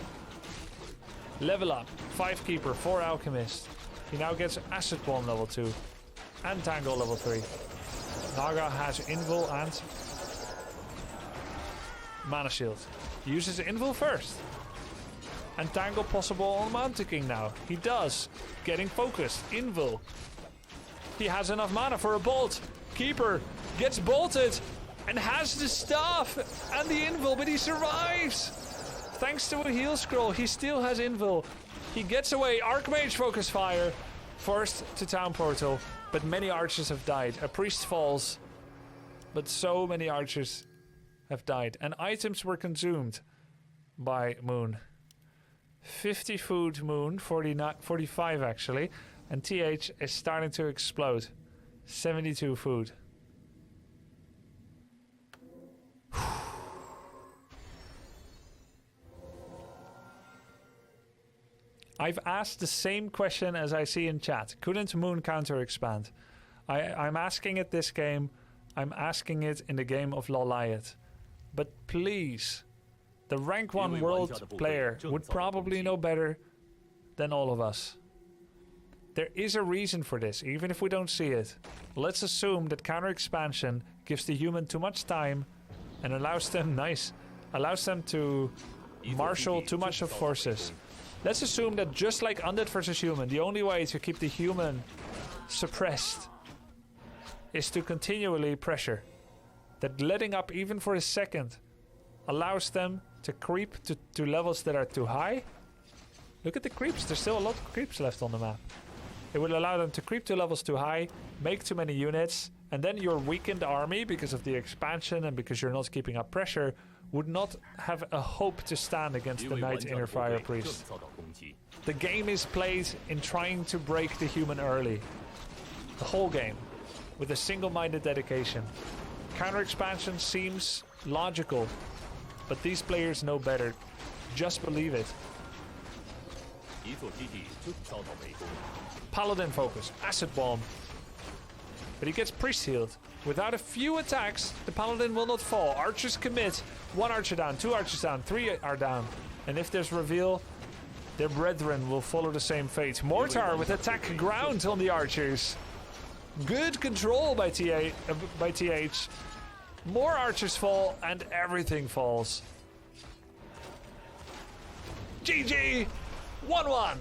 Level up. 5 keeper, 4 alchemist. He now gets acid bomb level 2. And tangle level 3. Naga has invul and mana shield. Uses invul first. And tangle possible on Mountain King now. He does. Getting focused. Invul. He has enough mana for a bolt. Keeper gets bolted and has the staff and the invul, but he survives. Thanks to a heal scroll, he still has invul. He gets away. Archmage focus fire. Forced to town portal, but many archers have died. A priest falls, but so many archers have died. And items were consumed by Moon. 50 food Moon, 45 actually. And TH is starting to explode. 72 food. I've asked the same question as I see in chat. Couldn't Moon counter expand? I'm asking it this game. I'm asking it in the game of Loliot. But please, the rank 1 world player would probably know better than all of us. There is a reason for this, even if we don't see it. Let's assume that counter expansion gives the human too much time and allows them to marshal too much of forces. Let's assume that just like undead versus human, the only way to keep the human suppressed is to continually pressure. That letting up even for a second allows them to creep to levels that are too high. Look at the creeps, there's still a lot of creeps left on the map. It will allow them to creep to levels too high, make too many units, and then your weakened army, because of the expansion and because you're not keeping up pressure, would not have a hope to stand against the Knight Inner Fire Priest. The game is played in trying to break the human early. The whole game. With a single-minded dedication. Counter expansion seems logical, but these players know better. Just believe it. Paladin focus, acid bomb. But he gets priest healed. Without a few attacks, the paladin will not fall. Archers commit. 1 archer down, 2 archers down, 3 are down. And if there's reveal, their brethren will follow the same fate. Mortar with attack ground on the archers. Good control by TH. More archers fall and everything falls. GG! 1-1!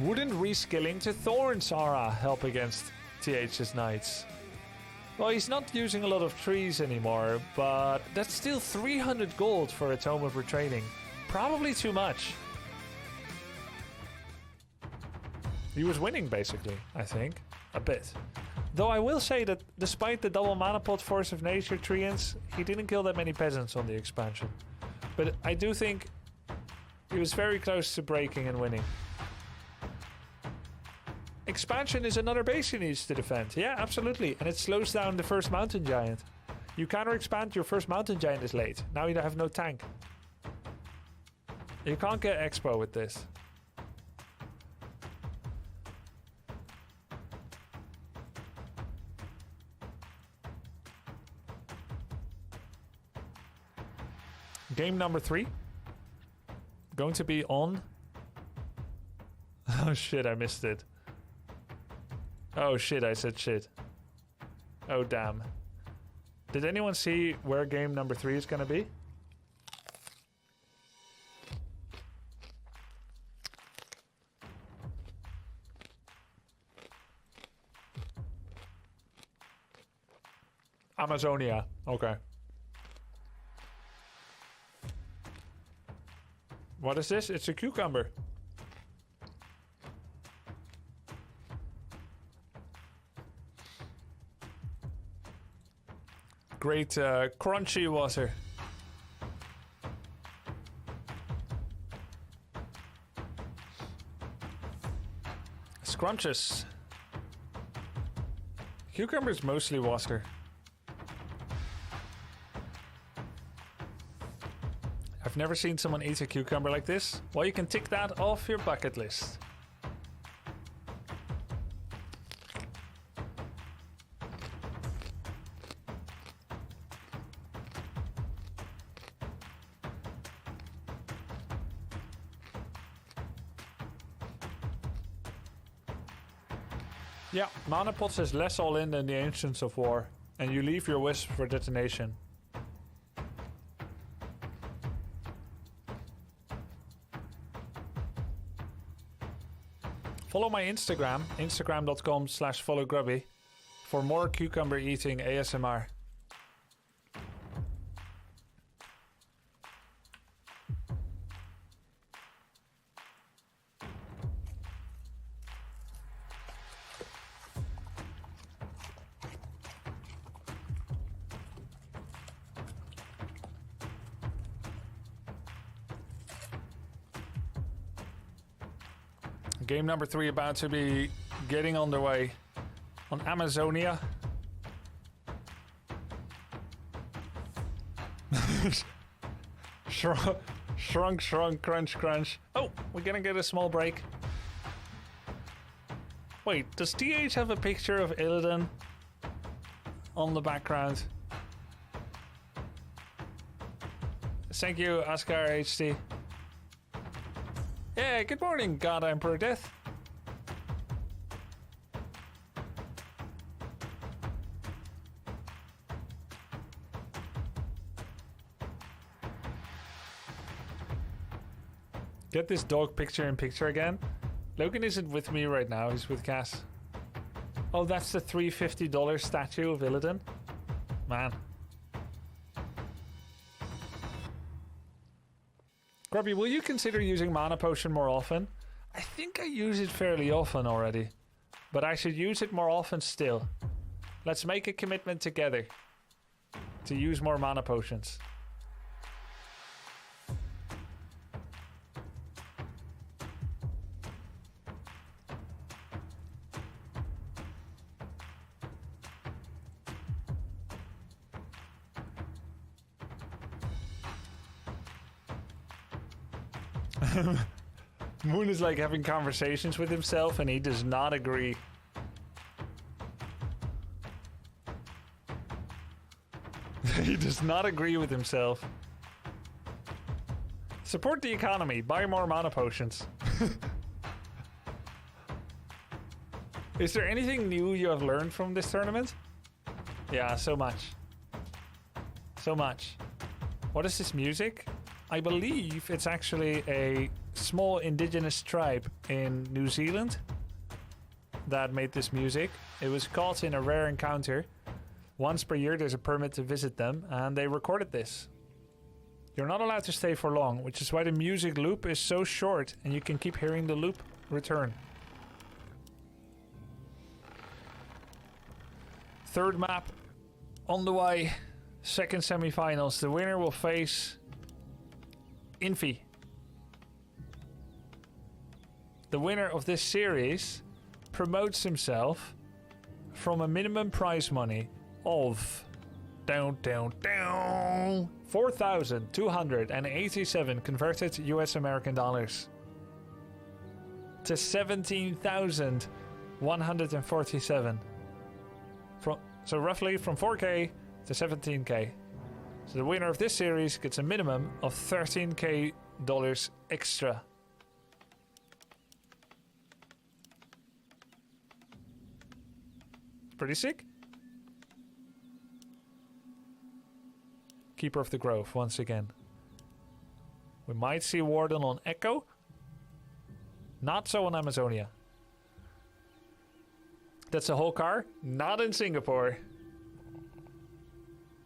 Wouldn't reskilling to Thorns Aura help against TH's Knights? Well, he's not using a lot of trees anymore, but that's still 300 gold for a Tome of Retraining. Probably too much. He was winning, basically, I think. A bit. Though I will say that despite the double mana pot Force of Nature treants, he didn't kill that many peasants on the expansion. But I do think he was very close to breaking and winning. Expansion is another base he needs to defend. Yeah, absolutely. And it slows down the first mountain giant. You counter expand, your first mountain giant is late. Now you have no tank. You can't get expo with this. Game number 3. Going to be on. Oh shit, I missed it. Oh shit, I said shit. Oh damn. Did anyone see where game number 3 is gonna be? Amazonia. Okay. What is this? It's a cucumber. Great crunchy water. Scrumptious. Cucumber is mostly water. I've never seen someone eat a cucumber like this. Well, you can tick that off your bucket list. Yeah, mana pots is less all in than the Ancients of War, and you leave your wisp for detonation. Follow my Instagram, instagram.com/followgrubby, for more cucumber eating ASMR. Game number 3 about to be getting underway on Amazonia. Shrunk, crunch, crunch. Oh, we're gonna get a small break. Wait, does TH have a picture of Illidan on the background? Thank you, Ascar HT. Yeah, good morning, God Emperor Death. Get this dog picture in picture again. Logan isn't with me right now, he's with Cass. Oh, that's the $350 statue of Illidan? Man. Grubby, will you consider using Mana Potion more often? I think I use it fairly often already. But I should use it more often still. Let's make a commitment together to use more Mana Potions. Moon is like having conversations with himself and he does not agree. He does not agree with himself. Support the economy. Buy more mana potions. Is there anything new you have learned from this tournament? Yeah, so much. So much. What is this music? I believe it's actually a small indigenous tribe in New Zealand that made this music. It was caught in a rare encounter. Once per year there's a permit to visit them and they recorded this. You're not allowed to stay for long, which is why the music loop is so short and you can keep hearing the loop return. Third map on the way. Second semifinals. The winner will face Infi. The winner of this series promotes himself from a minimum prize money of 4,287 converted US American dollars to 17,147. So roughly from 4K to 17K. So the winner of this series gets a minimum of $13K extra. Pretty sick. Keeper of the Grove once again. We might see Warden on Echo. Not so on Amazonia. That's a whole car? Not in Singapore.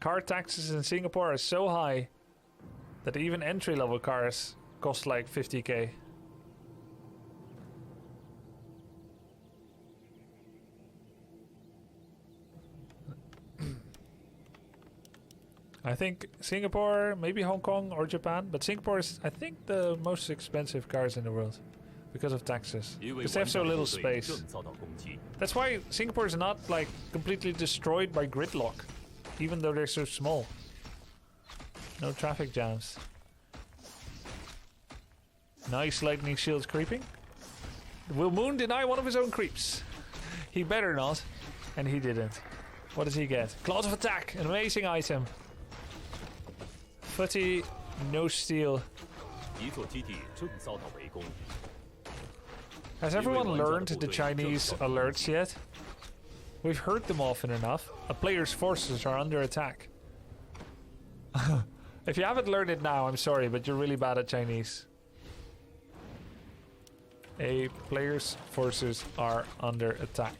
Car taxes in Singapore are so high that even entry-level cars cost like 50K. I think Singapore, maybe Hong Kong or Japan, but Singapore is, I think, the most expensive cars in the world because of taxes. Because they have so little space. That's why Singapore is not like completely destroyed by gridlock, even though they're so small. No traffic jams. Nice lightning shields creeping. Will Moon deny one of his own creeps? He better not, and he didn't. What does he get? Claws of Attack, an amazing item. Footy, no steal. Has everyone learned the Chinese alerts yet? We've heard them often enough. A player's forces are under attack. If you haven't learned it now, I'm sorry, but you're really bad at Chinese. A player's forces are under attack.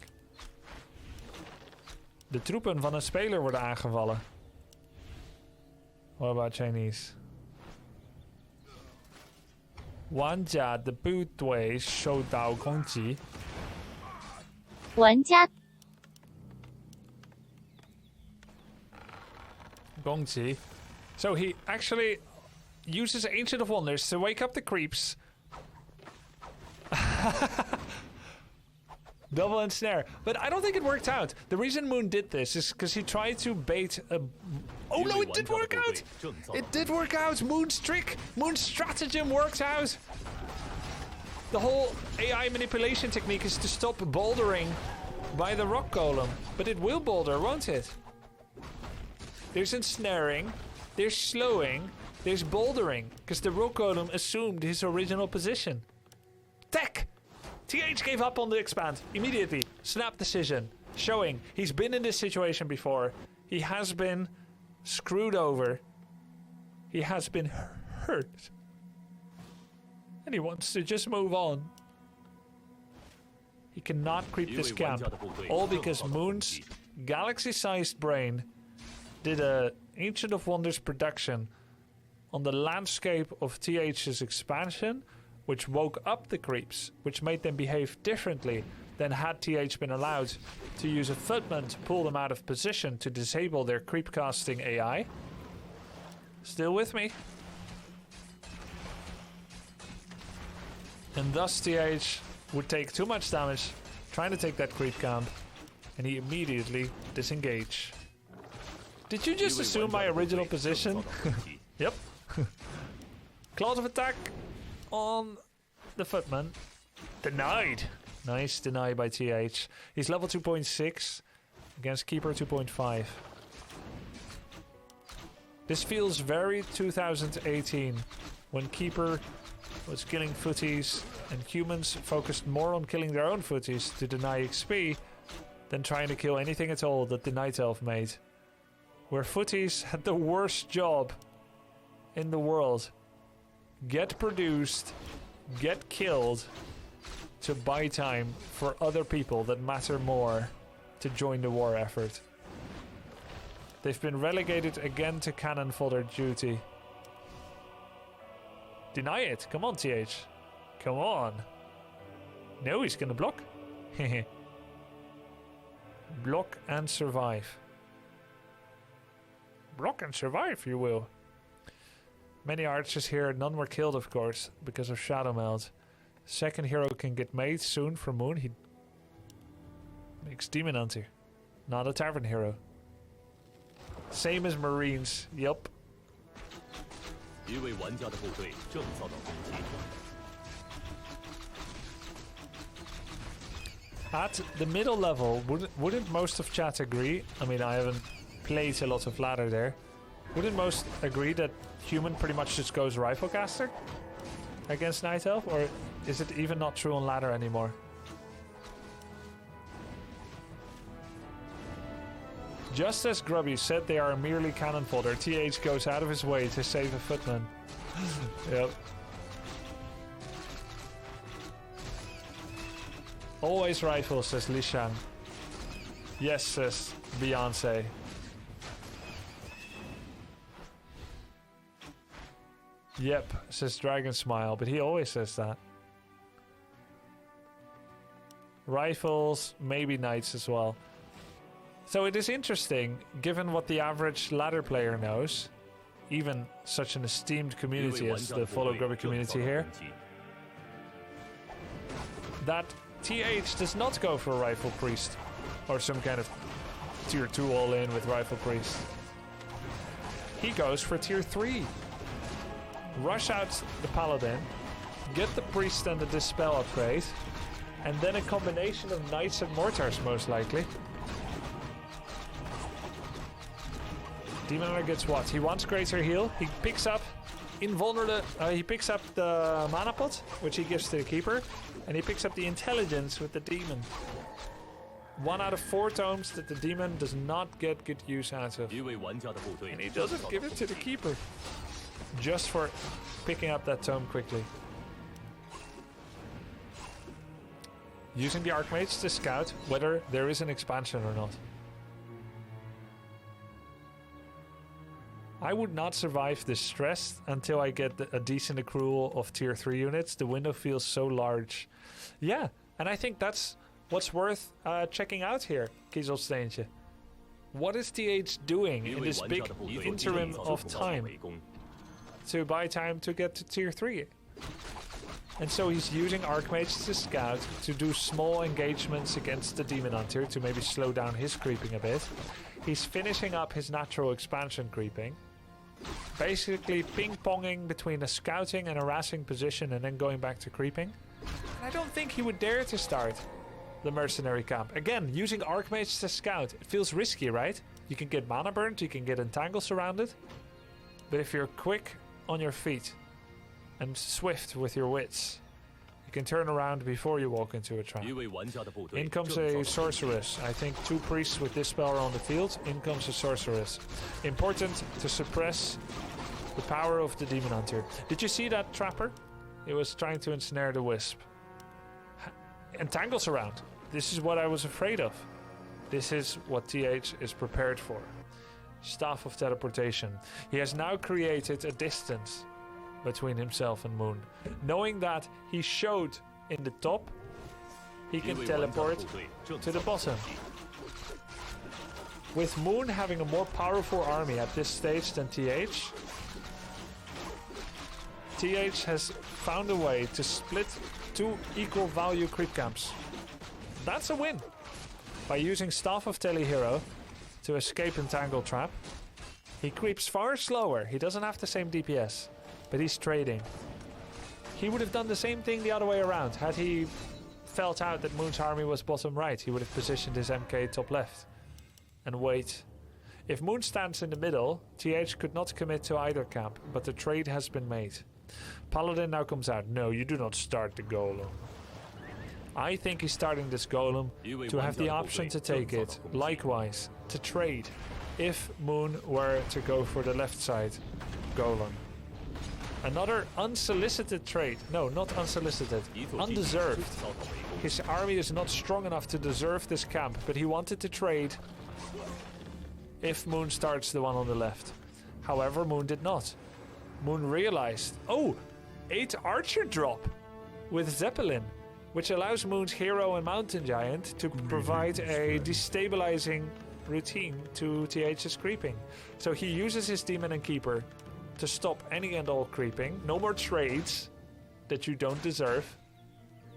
De troepen van een speler worden aangevallen. What about Chinese? 玩家的部队受到攻击。玩家攻击. So he actually uses Ancient of Wonders to wake up the creeps. Double ensnare. But I don't think it worked out. The reason Moon did this is because he tried to bait a... Oh no, it did work out! It did work out! Moon's trick, Moon's stratagem worked out! The whole AI manipulation technique is to stop bouldering by the rock golem. But it will boulder, won't it? There's ensnaring, there's slowing, there's bouldering. Because the rock golem assumed his original position. Tech! TH gave up on the expand immediately. Snap decision. Showing he's been in this situation before. He has been screwed over. He has been hurt. And he wants to just move on. He cannot creep this camp. All because Moon's galaxy-sized brain did a Ancient of Wonders production on the landscape of TH's expansion, which woke up the creeps, which made them behave differently than had TH been allowed to use a footman to pull them out of position to disable their creep casting AI. Still with me? And thus TH would take too much damage trying to take that creep camp, and he immediately disengage. Did you just assume my original position? Yep. Claws of attack on the footman. Denied. Nice deny by TH. He's level 2.6 against Keeper 2.5. This feels very 2018 when Keeper was killing footies and humans focused more on killing their own footies to deny XP than trying to kill anything at all that the Night Elf made. Where footies had the worst job in the world. Get produced, get killed to buy time for other people that matter more to join the war effort. They've been relegated again to cannon fodder duty. Deny it. Come on, TH. Come on. No, he's gonna block. Block and survive. Block and survive, you will. Many archers here, none were killed, of course, because of Shadow Meld. Second hero can get made soon for Moon. He makes Demon Hunter, not a Tavern hero. Same as Marines, yup. At the middle level, wouldn't most of chat agree? I mean, I haven't played a lot of ladder there. Wouldn't most agree that human pretty much just goes Riflecaster against Night Elf? Or is it even not true on ladder anymore? Just as Grubby said they are merely cannon fodder, TH goes out of his way to save a footman. Yep. Always rifle, says Lishan. Yes, says Beyonce. Yep, says Dragon Smile, but he always says that. Rifles, maybe knights as well. So it is interesting, given what the average ladder player knows, even such an esteemed community as the Follow Grubby community here, that TH does not go for a Rifle Priest or some kind of tier 2 all-in with Rifle Priest. He goes for tier 3. Rush out the Paladin, get the Priest and the Dispel upgrade, and then a combination of Knights and Mortars most likely. Demon Hunter gets what? He wants Greater Heal. He picks up Invulnerable. He picks up the Mana Pot, which he gives to the Keeper, and he picks up the Intelligence with the Demon. 1 out of 4 tomes that the Demon does not get good use out of. And he doesn't give it to the Keeper. Just for picking up that tome quickly. Using the Archmage to scout whether there is an expansion or not. I would not survive this stress until I get a decent accrual of tier 3 units. The window feels so large. Yeah, and I think that's what's worth checking out here, Kieselsteentje. What is TH doing in this big interim of time to buy time to get to tier 3? And so he's using Archmage to scout to do small engagements against the Demon Hunter to maybe slow down his creeping a bit. He's finishing up his natural expansion creeping. Basically ping-ponging between a scouting and harassing position and then going back to creeping. And I don't think he would dare to start the mercenary camp. Again, using Archmage to scout. It feels risky, right? You can get mana burnt, you can get entangle surrounded. But if you're quick on your feet and swift with your wits, you can turn around before you walk into a trap. In comes a sorceress. I think 2 priests with this spell are on the field. In comes a sorceress. Important to suppress the power of the Demon Hunter. Did you see that trapper? It was trying to ensnare the wisp. Entangles around. This is what I was afraid of. This is what TH is prepared for. Staff of Teleportation. He has now created a distance between himself and Moon. Knowing that he showed in the top, he can teleport to the bottom. With Moon having a more powerful army at this stage than TH, TH has found a way to split 2 equal value creep camps. That's a win. By using Staff of Telehero to escape Entangle Trap, he creeps far slower. He doesn't have the same DPS, but he's trading. He would have done the same thing the other way around. Had he felt out that Moon's army was bottom right, he would have positioned his MK top left and wait. If Moon stands in the middle, TH could not commit to either camp, but the trade has been made. Paladin now comes out. No, you do not start the golem. I think he's starting this golem to have the option to take it. Likewise, to trade if Moon were to go for the left side golem. Another unsolicited trade. No, not unsolicited. Undeserved. His army is not strong enough to deserve this camp, but he wanted to trade if Moon starts the one on the left. However, Moon did not. Moon realized, oh, 8 archer drop with Zeppelin, which allows Moon's hero and mountain giant to provide a destabilizing routine to TH's creeping. So he uses his demon and keeper to stop any and all creeping. No more trades that you don't deserve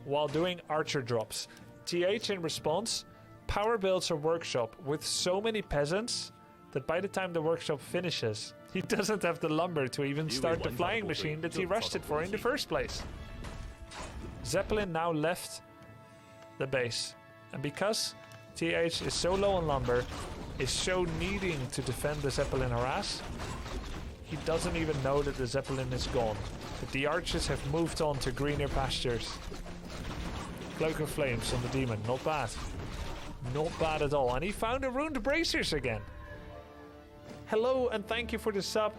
while doing archer drops. TH in response power builds a workshop with so many peasants that by the time the workshop finishes, he doesn't have the lumber to even start the flying machine that he rushed it for in the first place. Zeppelin now left the base. And because TH is so low on lumber, is so needing to defend the Zeppelin harass, he doesn't even know that the Zeppelin is gone. But the archers have moved on to greener pastures. Cloak of Flames on the demon, not bad. Not bad at all. And he found a ruined bracers again. Hello and thank you for the sub.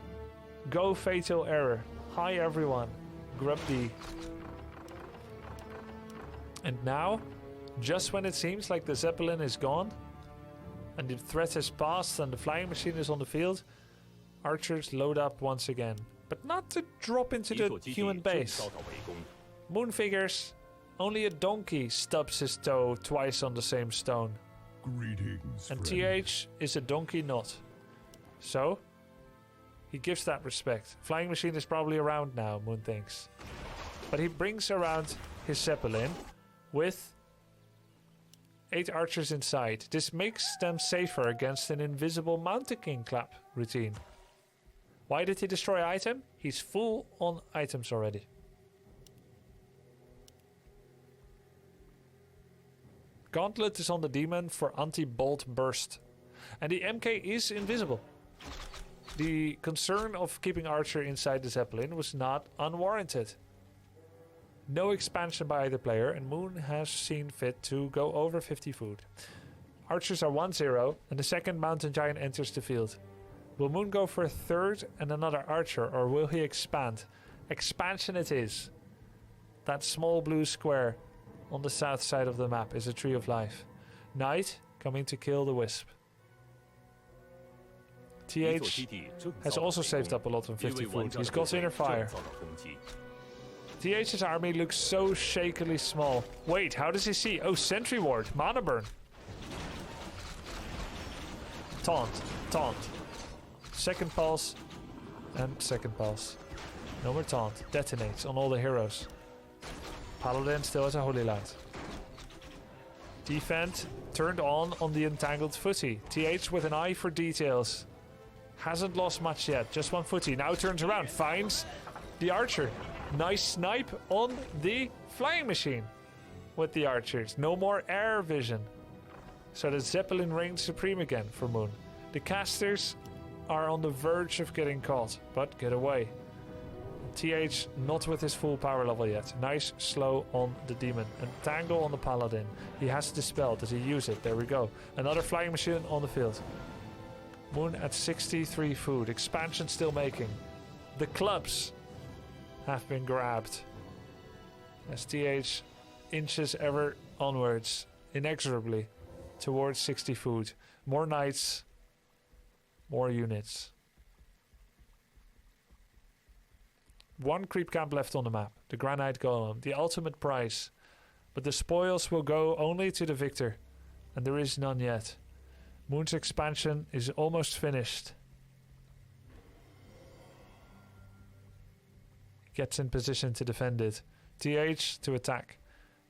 Go Fatal Error. Hi everyone. Grubby. And now, just when it seems like the Zeppelin is gone, and the threat has passed and the flying machine is on the field, archers load up once again. But not to drop into the human base. Moon figures, only a donkey stubs his toe twice on the same stone. Greetings, and friend. TH is a donkey not. So, he gives that respect. Flying machine is probably around now, Moon thinks. But he brings around his Zeppelin with 8 archers inside. This makes them safer against an invisible Mountain King clap routine. Why did he destroy item? He's full on items already. Gauntlet is on the demon for anti-bolt burst. And the MK is invisible. The concern of keeping Archer inside the Zeppelin was not unwarranted. No expansion by either player, and Moon has seen fit to go over 50 food. Archers are 1-0, and the second Mountain Giant enters the field. Will Moon go for a third and another Archer, or will he expand? Expansion it is. That small blue square on the south side of the map is a Tree of Life. Knight coming to kill the Wisp. TH has also saved up a lot on 50 food. He's got inner fire. TH's army looks so shakily small. Wait, how does he see? Oh, Sentry Ward, Mana Burn. Taunt, taunt. Second pulse and second pulse. No more taunt. Detonates on all the heroes. Paladin still has a Holy Land. Defend turned on the entangled footy. TH with an eye for details. Hasn't lost much yet. Just one footy. Now turns around. Finds the archer. Nice snipe on the flying machine with the archers. No more air vision. So the Zeppelin reigns supreme again for Moon. The casters are on the verge of getting caught, but get away. TH not with his full power level yet. Nice slow on the demon. And tangle on the paladin. He has dispel. Does he use it? There we go. Another flying machine on the field. Moon at 63 food. Expansion still making. The clubs have been grabbed. As TH inches ever onwards, inexorably, towards 60 food. More knights. More units. One creep camp left on the map. The Granite Golem. The ultimate prize. But the spoils will go only to the victor. And there is none yet. Moon's expansion is almost finished. Gets in position to defend it. TH to attack.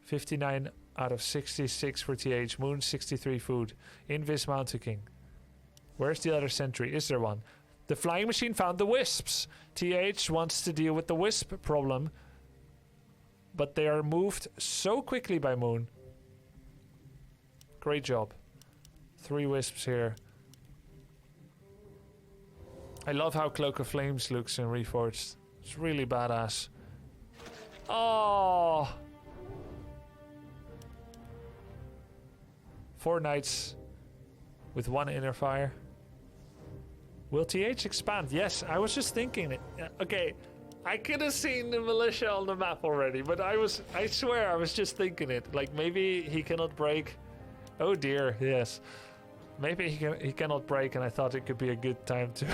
59 out of 66 for TH. Moon 63 food. Invis Mountain King. Where's the other sentry? Is there one? The flying machine found the wisps. TH wants to deal with the wisp problem. But they are moved so quickly by Moon. Great job. 3 wisps here. I love how Cloak of Flames looks in Reforged. It's really badass. Oh! 4 knights with 1 inner fire. Will TH expand? Yes, I was just thinking it. Okay, I could have seen the militia on the map already, but I swear I was just thinking it. Like maybe he cannot break. Oh dear, yes. Maybe he cannot break, and I thought it could be a good time to.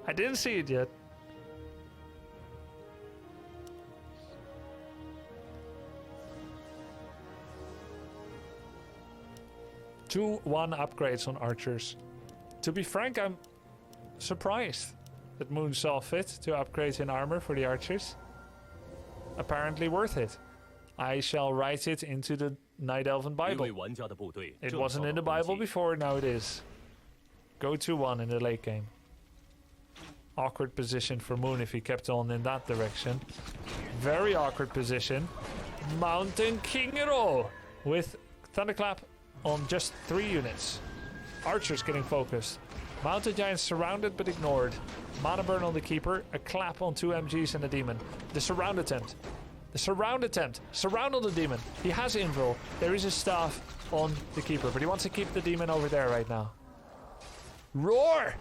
I didn't see it yet. Two 1 upgrades on archers. To be frank, I'm surprised that Moon saw fit to upgrade in armor for the archers. Apparently worth it. I shall write it into the Night Elven Bible. It wasn't in the Bible before, now it is. Go to 1 in the late game. Awkward position for Moon if he kept on in that direction. Very awkward position. Mountain King Ro with Thunderclap on just 3 units. Archers getting focused. Mountain Giants surrounded but ignored. Mana burn on the Keeper. A clap on 2 MGs and a Demon. The surround attempt. The surround attempt. Surround on the Demon. He has invul. There is a staff on the Keeper, but he wants to keep the Demon over there right now. Roar!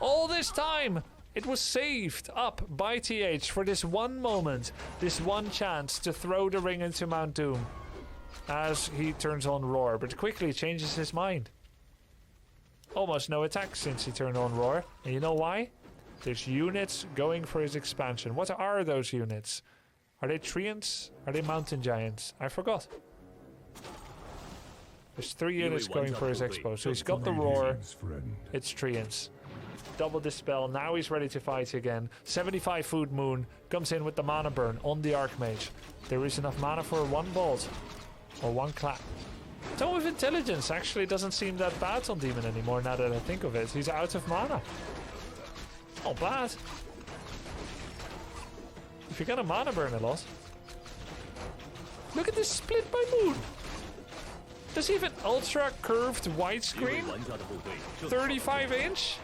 All this time, it was saved up by TH for this one moment. This one chance to throw the ring into Mount Doom. As he turns on Roar, but quickly changes his mind. Almost no attack since he turned on Roar. And you know why? There's units going for his expansion. What are those units? Are they Treants? Are they Mountain Giants? I forgot. There's 3 units going for his expo. So he's got the Roar. It's Treants. Double Dispel. Now he's ready to fight again. 75 food Moon. Comes in with the mana burn on the Archmage. There is enough mana for 1 bolt. Or 1 clap. Tome of Intelligence actually doesn't seem that bad on Demon anymore now that I think of it. He's out of mana. Not bad. If you're gonna mana burn a lot. Look at this split by Moon. Does he have an ultra curved widescreen? 35 inch?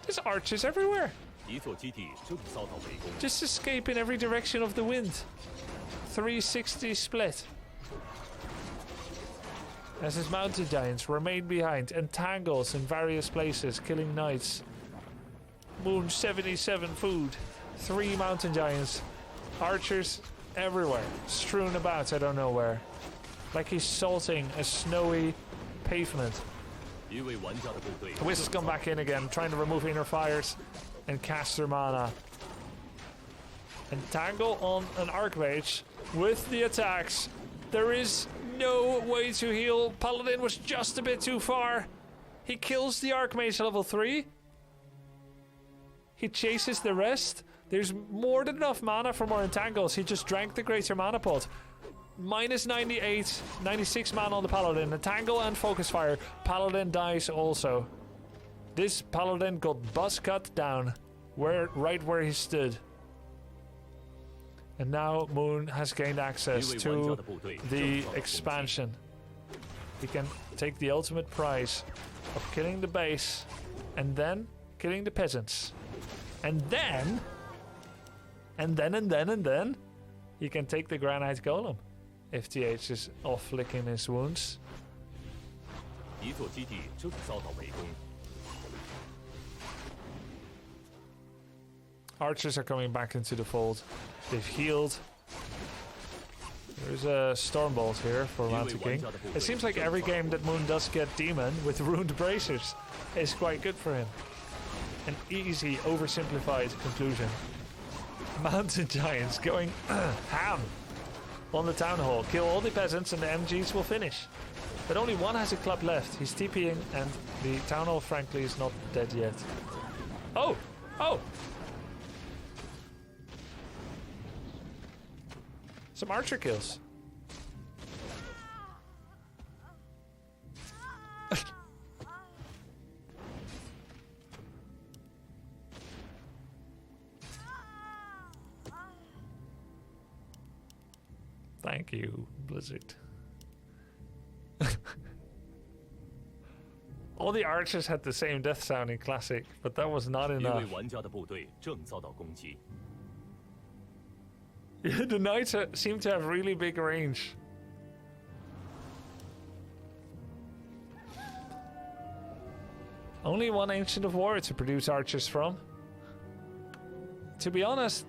There's archers everywhere. Just escape in every direction of the wind. 360 split. As his Mountain Giants remain behind, entangles in various places, killing knights. Moon 77 food. 3 Mountain Giants. Archers everywhere. Strewn about, I don't know where. Like he's salting a snowy pavement. Wisps come back in again, trying to remove inner fires and cast their mana. Entangle on an Archmage with the attacks. There is no way to heal. Paladin was just a bit too far. He kills the Archmage level 3. He chases the rest. There's more than enough mana for more entangles. He just drank the greater mana pot. Minus 98, 96 mana on the Paladin. Entangle and focus fire. Paladin dies also. This Paladin got buzz cut down. Right where he stood. And now Moon has gained access to the expansion. He can take the ultimate prize of killing the base and then killing the peasants. And then he can take the Granite Golem if TH is off licking his wounds. Archers are coming back into the fold. They've healed. There's a Stormbolt here for Mountain King. It seems like every game that Moon does get Demon with Ruined Bracers is quite good for him. An easy, oversimplified conclusion. Mountain Giants going ham on the Town Hall. Kill all the peasants and the MGs will finish. But only one has a club left. He's TPing and the Town Hall frankly is not dead yet. Oh! Oh! Some archer kills. Thank you, Blizzard. All the archers had the same death sound in Classic, but that was not enough. Yeah, the knights seem to have really big range. Only one Ancient of War to produce archers from. To be honest,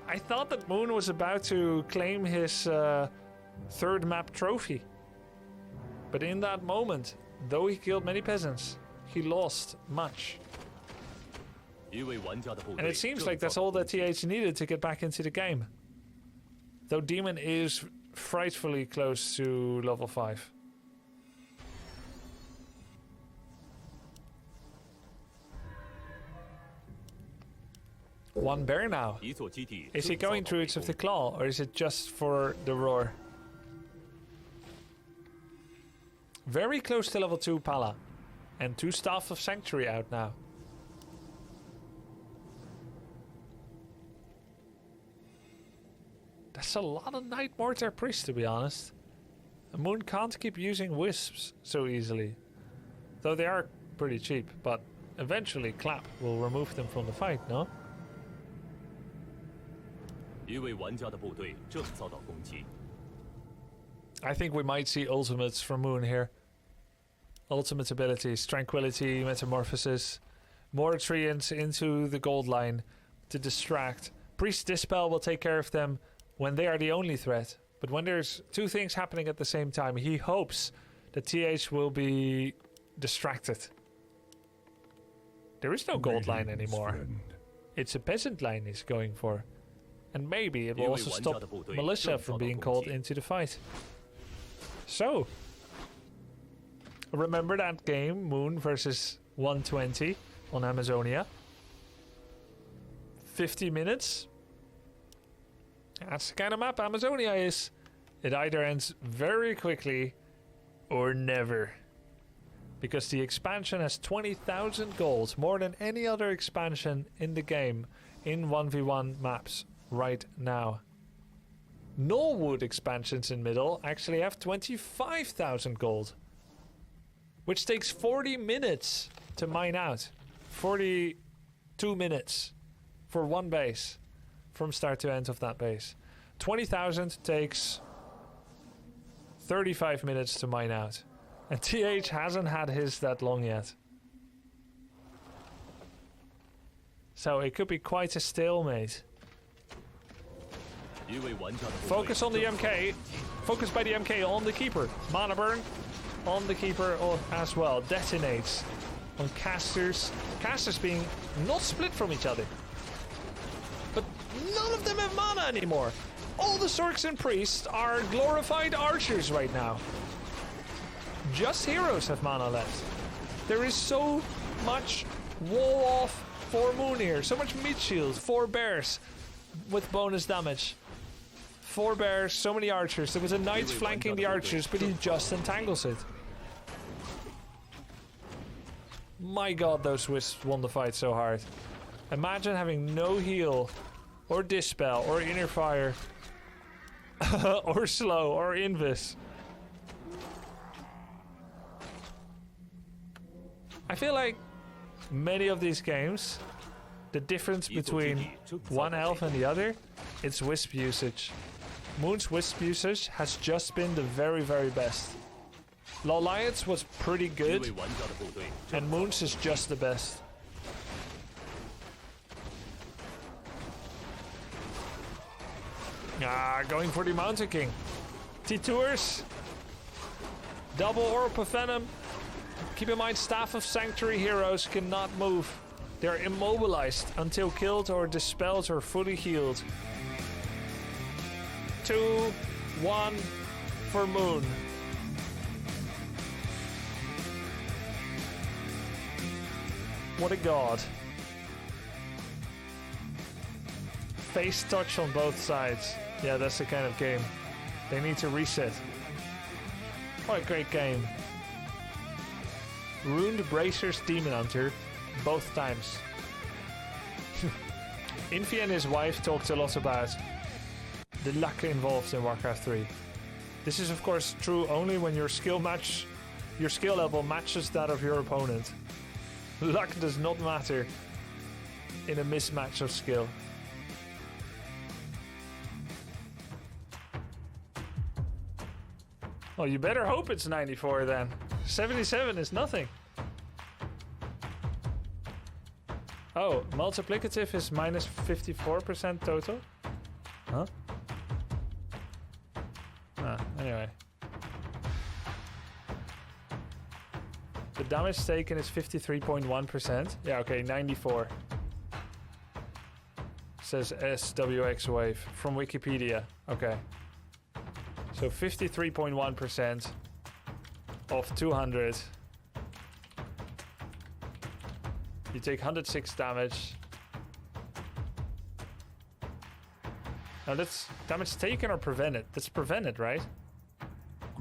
I thought that Moon was about to claim his third map trophy. But in that moment, though he killed many peasants, he lost much. And it seems like that's all that TH needed to get back into the game. Though Demon is frightfully close to level 5. One bear now. Is he going through Roots of the Claw, or is it just for the roar? Very close to level 2 Pala. And 2 Staff of Sanctuary out now. That's a lot of Night Mortar Priest, to be honest. The Moon can't keep using Wisps so easily. Though they are pretty cheap, but eventually Clap will remove them from the fight, no? I think we might see ultimates from Moon here. Ultimate abilities, Tranquility, Metamorphosis, more Treants into the gold line to distract. Priest Dispel will take care of them when they are the only threat. But when there's 2 things happening at the same time, he hopes that TH will be distracted. There is no gold line anymore. Friend. It's a peasant line he's going for. And maybe it will also stop Militia from being called into the fight. So, remember that game, Moon versus 120 on Amazonia? 50 minutes? That's the kind of map Amazonia is. It either ends very quickly or never. Because the expansion has 20,000 gold, more than any other expansion in the game in 1v1 maps right now. Knollwood expansions in middle actually have 25,000 gold. Which takes 40 minutes to mine out. 42 minutes for one base from start to end of that base. 20,000 takes 35 minutes to mine out. And TH hasn't had his that long yet. So it could be quite a stalemate. Focus on the MK. Focus by the MK on the Keeper. Mana burn on the Keeper as well. Detonates on casters. Casters being not split from each other. But none of them have mana anymore. All the Sorks and Priests are glorified archers right now. Just heroes have mana left. There is so much wall off 4 moon here. So much meat shield. 4 bears with bonus damage. 4 bears, so many archers. There was a knight flanking the archers, but he just entangles it. My god, those wisps won the fight so hard. Imagine having no heal, or dispel, or inner fire, or slow, or invis. I feel like many of these games, the difference between one elf and the other, it's wisp usage. Moon's wisp usage has just been the very, very best. Lolliot's was pretty good, and Moon's is just the best. Going for the Mountain King. T-Tours. Double Orb of Venom. Keep in mind, Staff of Sanctuary heroes cannot move. They're immobilized until killed or dispelled or fully healed. 2, 1 for Moon. What a god. Face touch on both sides. Yeah, that's the kind of game. They need to reset. What a great game. Ruined Bracers Demon Hunter, both times. Infi and his wife talked a lot about the luck involved in Warcraft 3. This is of course true only when your skill level matches that of your opponent. Luck does not matter in a mismatch of skill. Well, you better hope it's 94 then. 77 is nothing. Oh, multiplicative is minus 54% total? Huh? Anyway. The damage taken is 53.1%. Yeah, okay, 94. Says SWX wave from Wikipedia. Okay. So 53.1% of 200. You take 106 damage. Now that's damage taken or prevented? That's prevented, right?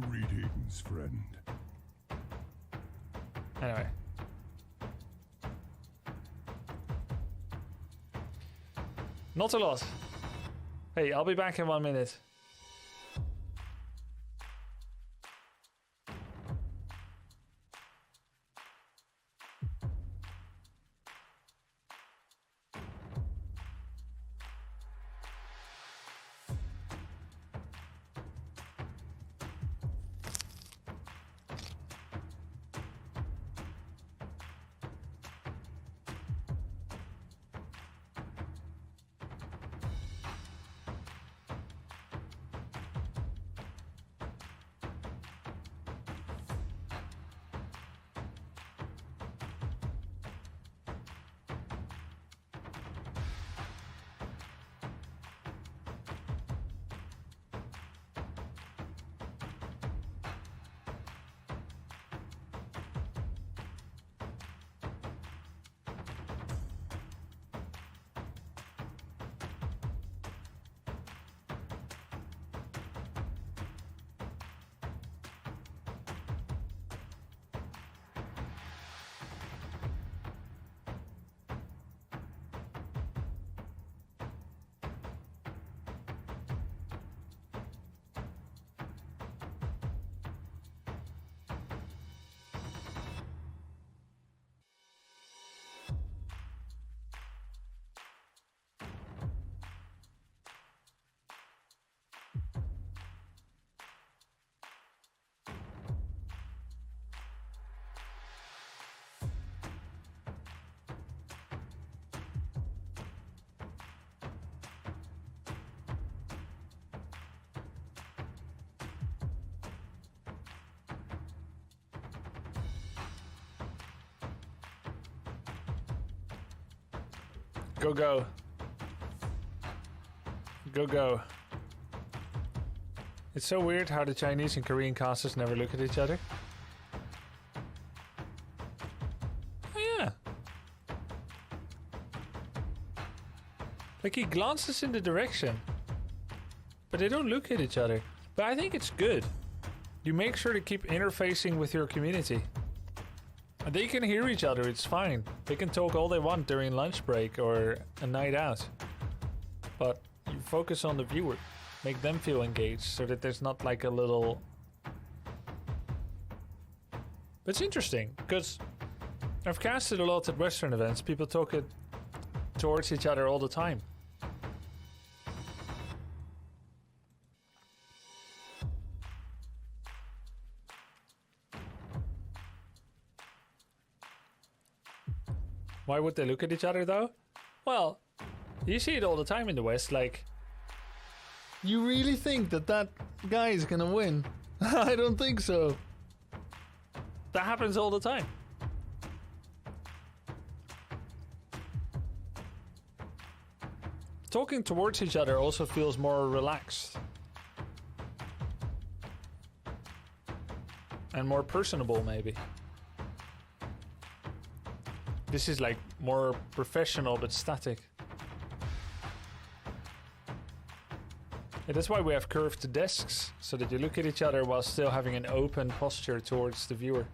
Greetings, friend. Anyway. Not a lot. Hey, I'll be back in 1 minute. Go, go. Go, go. It's so weird how the Chinese and Korean casters never look at each other. Oh, yeah. Like, he glances in the direction, but they don't look at each other. But I think it's good. You make sure to keep interfacing with your community. And they can hear each other, it's fine. They can talk all they want during lunch break or a night out. But you focus on the viewer. Make them feel engaged so that there's not like a little... But it's interesting, because I've casted a lot at Western events. People talk it towards each other all the time. Why would they look at each other though? Well, you see it all the time in the West, like... You really think that that guy is gonna win? I don't think so. That happens all the time. Talking towards each other also feels more relaxed. And more personable, maybe. This is like more professional but static. Yeah, that's why we have curved desks, so that you look at each other while still having an open posture towards the viewer.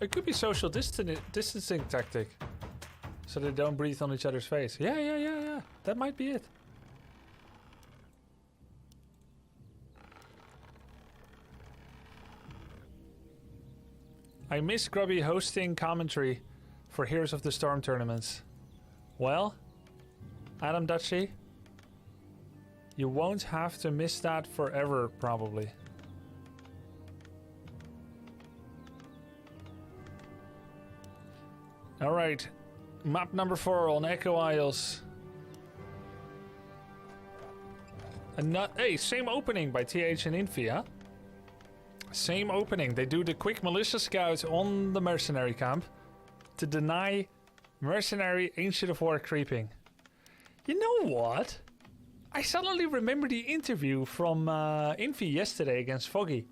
It could be social distancing tactic, so they don't breathe on each other's face. Yeah. That might be it. I miss Grubby hosting commentary for Heroes of the Storm tournaments. Well, Adam Dutchy, you won't have to miss that forever, probably. Alright, map number 4 on Echo Isles. Hey, same opening by TH and Infi, huh? Same opening. They do the quick militia scouts on the mercenary camp to deny mercenary Ancient of War creeping. You know what? I suddenly remember the interview from Infi yesterday against Foggy.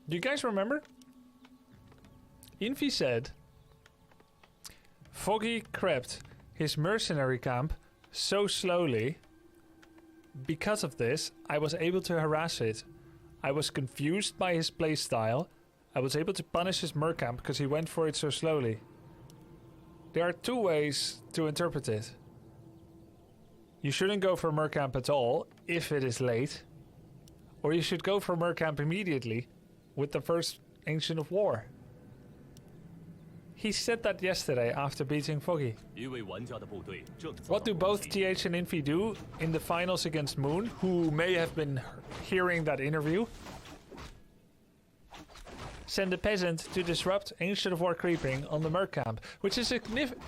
Do you guys remember? Infi said Foggy crept his mercenary camp so slowly. Because of this, I was able to harass it. I was confused by his playstyle. I was able to punish his mercamp because he went for it so slowly. There are two ways to interpret it. You shouldn't go for mercamp at all if it is late. Or you should go for mercamp immediately with the first Ancient of War. He said that yesterday after beating Foggy. What do both TH and Infi do in the finals against Moon, who may have been hearing that interview? Send a peasant to disrupt Ancient of War creeping on the Merc camp, which is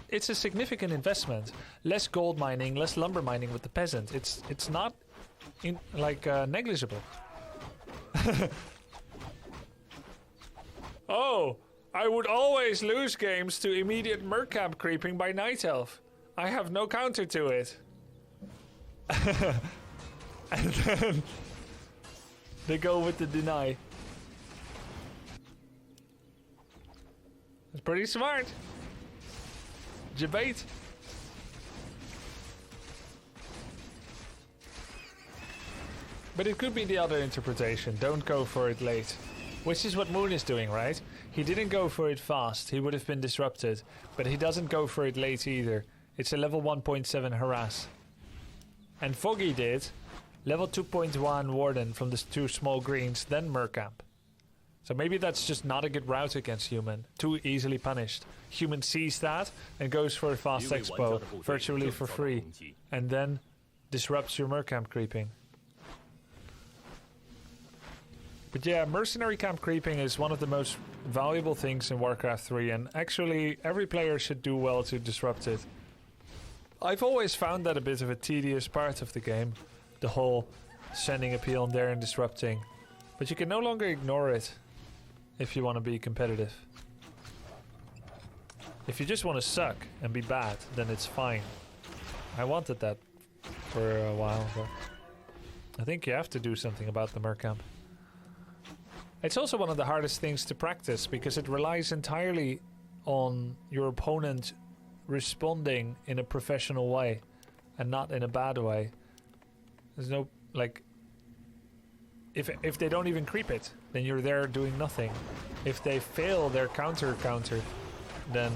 it's a significant investment. Less gold mining, less lumber mining with the peasant. It's not negligible. Oh, I would always lose games to immediate Merc camp creeping by Night Elf. I have no counter to it. And then they go with the deny. It's pretty smart. Debate. But it could be the other interpretation. Don't go for it late. Which is what Moon is doing, right? He didn't go for it fast. He would have been disrupted. But he doesn't go for it late either. It's a level 1.7 harass. And Foggy did. Level 2.1 Warden from the two small greens, then Mercamp. So maybe that's just not a good route against Human. Too easily punished. Human sees that and goes for a fast expo, virtually for free. And then disrupts your Mercamp creeping. But yeah, mercenary camp creeping is one of the most valuable things in Warcraft 3, and actually every player should do well to disrupt it. I've always found that a bit of a tedious part of the game, the whole sending a peon there and disrupting. But you can no longer ignore it if you want to be competitive. If you just want to suck and be bad, then it's fine. I wanted that for a while, but I think you have to do something about the Mercamp. It's also one of the hardest things to practice because it relies entirely on your opponent responding in a professional way and not in a bad way. There's no, like, if they don't even creep it, then you're there doing nothing. If they fail their counter, then,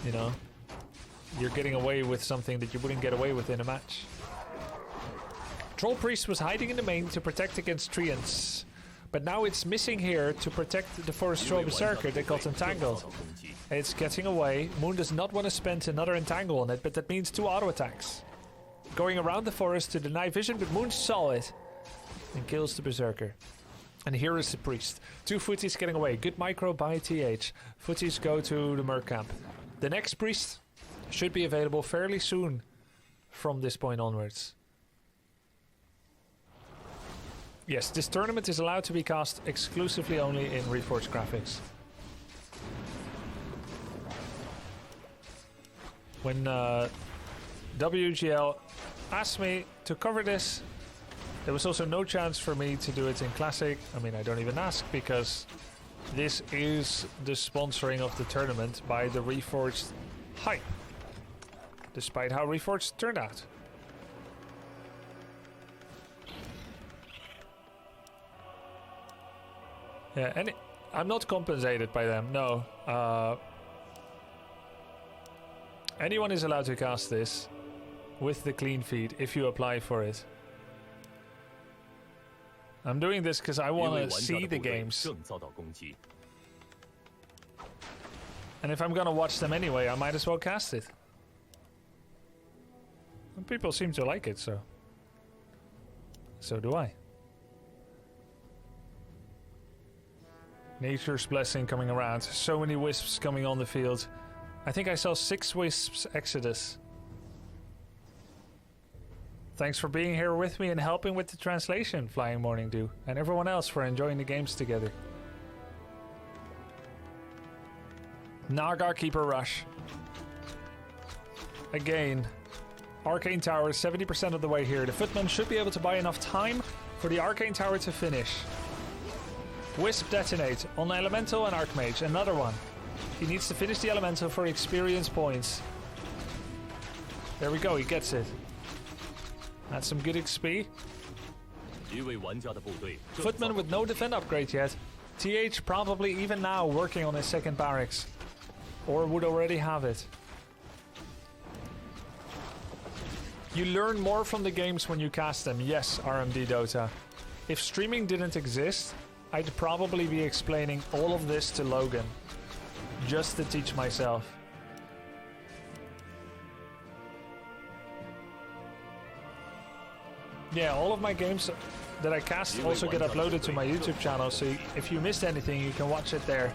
you know, you're getting away with something that you wouldn't get away with in a match. Troll Priest was hiding in the main to protect against treants, but now it's missing here to protect the Forest Troll Berserker that got entangled. It's getting away. Moon does not want to spend another entangle on it, but that means 2 auto attacks. Going around the forest to deny vision, but Moon saw it and kills the Berserker. And here is the Priest. 2 footies getting away. Good micro by TH. Footies go to the Merc camp. The next Priest should be available fairly soon from this point onwards. Yes, this tournament is allowed to be cast exclusively only in Reforged graphics. When WGL asked me to cover this, there was also no chance for me to do it in Classic. I mean, I don't even ask because this is the sponsoring of the tournament by the Reforged hype, despite how Reforged turned out. Yeah, and I'm not compensated by them, no. Anyone is allowed to cast this with the clean feed if you apply for it. I'm doing this because I want to see the games. And if I'm going to watch them anyway, I might as well cast it. And people seem to like it, so do I. Nature's Blessing coming around. So many wisps coming on the field. I think I saw 6 wisps Exodus. Thanks for being here with me and helping with the translation, Flying Morning Dew, and everyone else for enjoying the games together. Naga Keeper Rush. Again, Arcane Tower 70% of the way here. The Footman should be able to buy enough time for the Arcane Tower to finish. Wisp detonate on Elemental and Archmage. Another one. He needs to finish the Elemental for experience points. There we go, he gets it. That's some good XP. Footman with no defend upgrade yet. TH probably even now working on his second barracks. Or would already have it. You learn more from the games when you cast them. Yes, RMD Dota. If streaming didn't exist, I'd probably be explaining all of this to Logan. Just to teach myself. Yeah, all of my games that I cast also get uploaded to my YouTube channel, so if you missed anything, you can watch it there.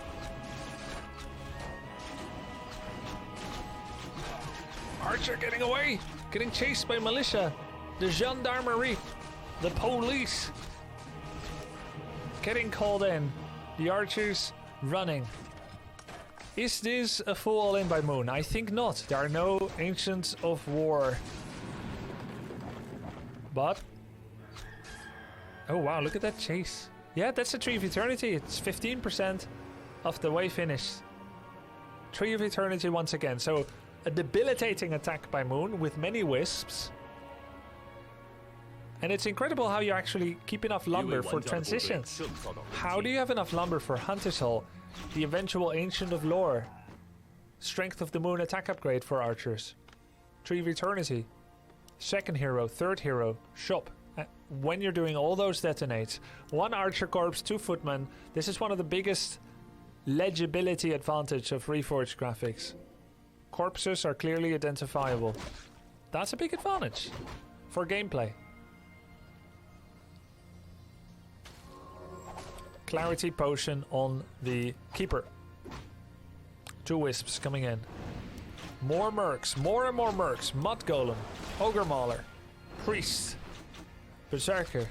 Archer getting away! Getting chased by militia! The gendarmerie! The police! Getting called in. The archers running. Is this a full all-in by Moon? I think not. There are no Ancients of War. But... oh wow, look at that chase. Yeah, that's a Tree of Eternity. It's 15% of the way finished. Tree of Eternity once again. So, a debilitating attack by Moon with many wisps. And it's incredible how you actually keep enough lumber for transitions. How do you have enough lumber for Hunter's Hall, the eventual Ancient of Lore, Strength of the Moon attack upgrade for archers, Tree of Eternity, second hero, third hero, shop. When you're doing all those detonates, 1 archer corpse, 2 footmen, this is one of the biggest legibility advantage of Reforged graphics. Corpses are clearly identifiable. That's a big advantage for gameplay. Clarity potion on the Keeper. 2 wisps coming in. More mercs, more and more mercs. Mud Golem, Ogre Mauler, Priest, Berserker,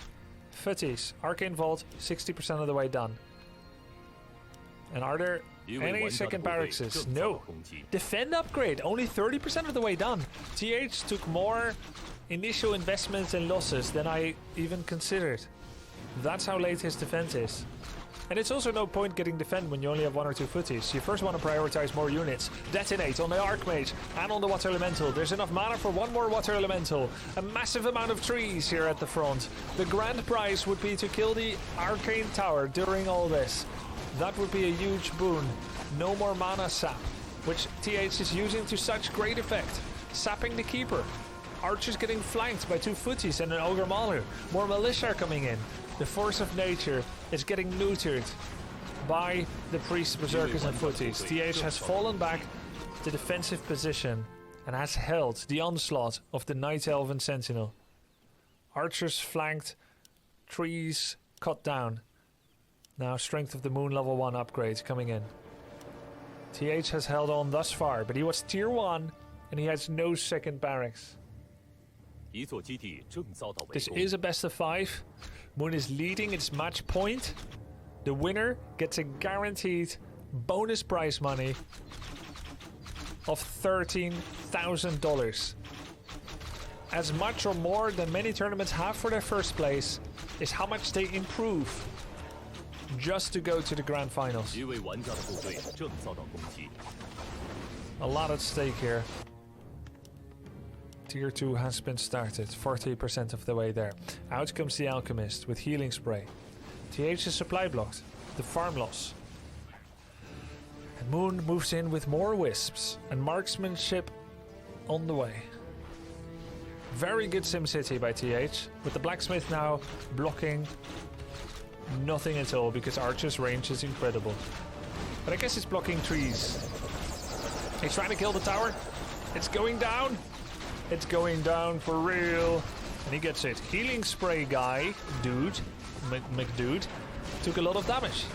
Footies, Arcane Vault, 60% of the way done. And are there any second barracks? No. Defend upgrade, only 30% of the way done. TH took more initial investments and losses than I even considered. That's how late his defense is. And it's also no point getting defend when you only have 1 or 2 footies. You first want to prioritize more units. Detonate on the Archmage and on the Water Elemental. There's enough mana for 1 more Water Elemental. A massive amount of trees here at the front. The grand prize would be to kill the Arcane Tower during all this. That would be a huge boon. No more mana sap, which TH is using to such great effect. Sapping the Keeper. Archers getting flanked by 2 footies and an Ogre Mauler. More militia are coming in. The force of nature is getting neutered by the priests, berserkers and footies. TH has fallen back to defensive position and has held the onslaught of the Night Elven Sentinel. Archers flanked, trees cut down. Now Strength of the Moon level 1 upgrade coming in. TH has held on thus far, but he was tier 1 and he has no second barracks. This is a best of 5. Moon is leading its match point. The winner gets a guaranteed bonus prize money of $13,000. As much or more than many tournaments have for their first place is how much they improve just to go to the grand finals. A lot at stake here. Tier 2 has been started, 40% of the way there. Out comes the Alchemist with Healing Spray. TH is supply blocked, the farm loss. And Moon moves in with more Wisps and marksmanship on the way. Very good SimCity by TH, with the Blacksmith now blocking nothing at all because Archer's range is incredible. But I guess it's blocking trees. He's trying to kill the tower. It's going down. It's going down for real. And he gets it. Healing Spray guy, dude, McDude, took a lot of damage.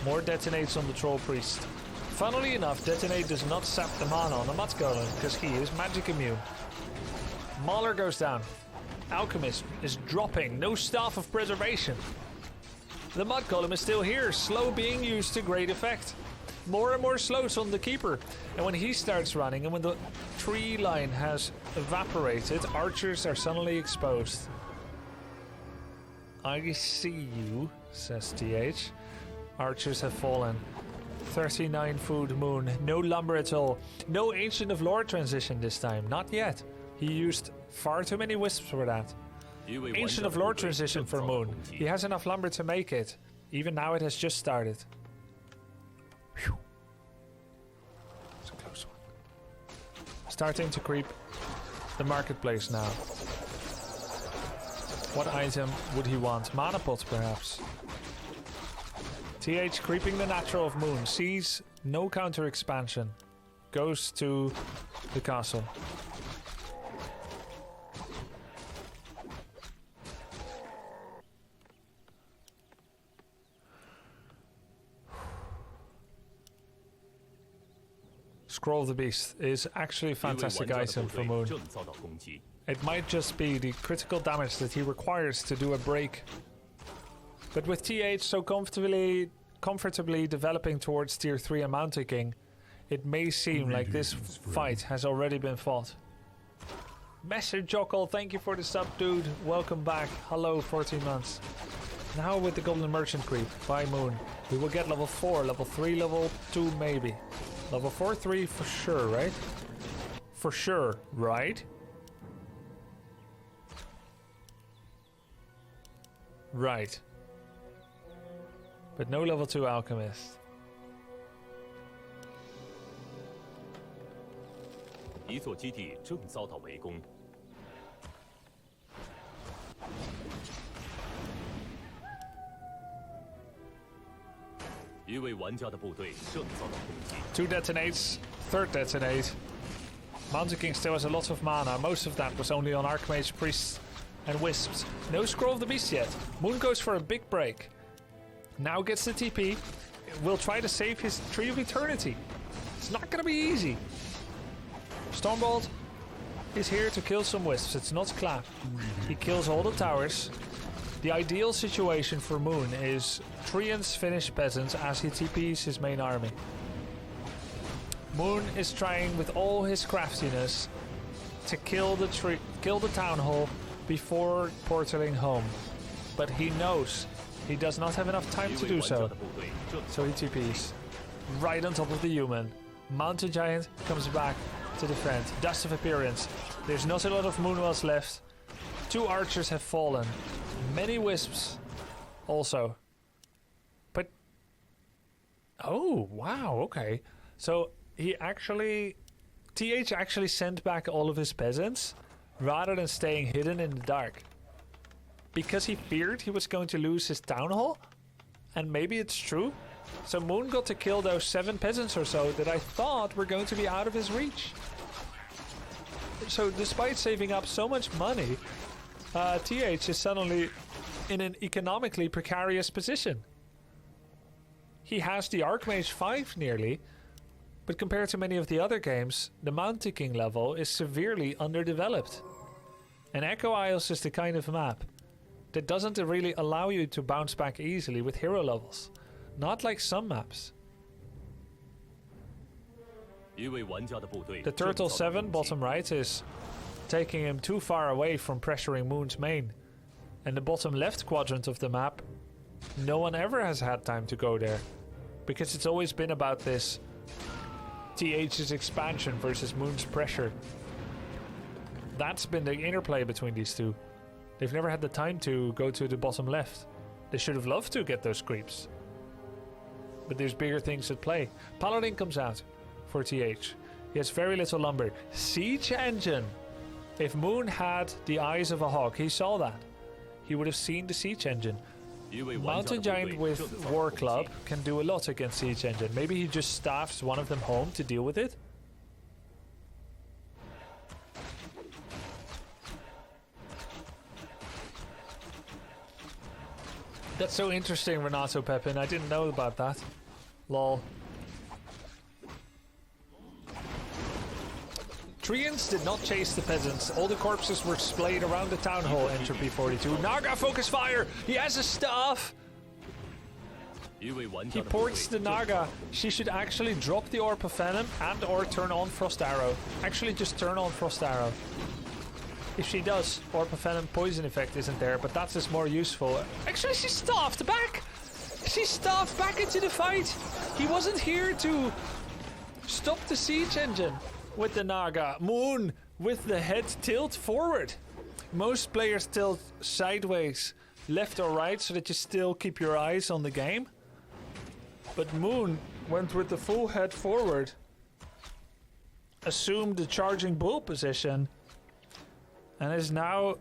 More detonates on the Troll Priest. Funnily enough, Detonate does not sap the mana on the Mud Golem because he is magic immune. Mauler goes down. Alchemist is dropping. No Staff of Preservation. The Mud Golem is still here. Slow being used to great effect. More and more slows on the Keeper. And when he starts running and when the tree line has evaporated, archers are suddenly exposed. I see you, says TH. Archers have fallen. 39 food Moon. No lumber at all. No Ancient of Lore transition this time. Not yet. He used far too many wisps for that. Ancient of Lore transition for Moon. He has enough lumber to make it. Even now it has just started. Whew. It's a close one. Starting to creep the marketplace now. What item would he want? Mana pot, perhaps. TH creeping the natural of Moon. Sees no counter expansion. Goes to the castle. Scroll of the Beast is actually a fantastic item for Moon. It might just be the critical damage that he requires to do a break. But with TH so comfortably developing towards tier 3 and Mountain King, it may seem like this fight has already been fought. Messer Jockle, thank you for the sub, dude. Welcome back. Hello, 14 months. Now with the Goblin Merchant creep by Moon, we will get level 4, level 3, level 2 maybe. Level 4, 3 for sure, right? For sure, right? Right. But no level 2 Alchemist. Two detonates, third detonate. Mountain King still has a lot of mana. Most of that was only on Archmage, Priests and Wisps. No Scroll of the Beast yet. Moon goes for a big break. Now gets the TP. Will try to save his Tree of Eternity. It's not gonna be easy. Stormbolt is here to kill some Wisps. It's not Clap. He kills all the towers. The ideal situation for Moon is Treants finish Peasants as he TPs his main army. Moon is trying with all his craftiness to kill the Town Hall before portaling home. But he knows He does not have enough time 一 to 位 do 玩家 so. 的部队正 So he TPs. Right on top of the human. Mountain Giant comes back to defend. Dust of Appearance. There's not a lot of Moonwells left. 2 archers have fallen. Many wisps also. But... Oh, wow, okay. So he actually... TH actually sent back all of his peasants rather than staying hidden in the dark. Because he feared he was going to lose his town hall? And maybe it's true? So Moon got to kill those 7 peasants or so that I thought were going to be out of his reach. So despite saving up so much money, TH is suddenly in an economically precarious position. He has the Archmage 5 nearly, but compared to many of the other games, the Mountain King level is severely underdeveloped. And Echo Isles is the kind of map that doesn't really allow you to bounce back easily with hero levels. Not like some maps. 一位玩家的部队 The 正 Turtle 遭到 7 攻击 bottom right is taking him too far away from pressuring Moon's main. And the bottom left quadrant of the map, no one ever has had time to go there. Because it's always been about this TH's expansion versus Moon's pressure. That's been the interplay between these two. They've never had the time to go to the bottom left. They should have loved to get those creeps. But there's bigger things at play. Paladin comes out for TH. He has very little lumber. Siege engine! If Moon had the eyes of a hawk, he saw that. He would have seen the siege engine. 一位玩家的 Mountain 部队 Giant with 正遭到 War 攻 Club 击 can do a lot against Siege Engine. Maybe he just staffs one of them home to deal with it? That's so interesting, Renato Pepin. I didn't know about that. Lol. Treants did not chase the peasants. All the corpses were splayed around the town hall. Entropy 42. Naga focus fire! He has a staff! 一位玩 He 家的部队 ports the 正 Naga. She should actually drop the Orb of Venom and or turn on Frost Arrow. Actually just turn on Frost Arrow. If she does, Orb of Venom poison effect isn't there, but that's just more useful. Actually, she staffed back! She staffed back into the fight! He wasn't here to stop the siege engine with the Naga. Moon with the head tilt forward. Most players tilt sideways, left or right, so that you still keep your eyes on the game. But Moon went with the full head forward, assumed the charging bull position, and is now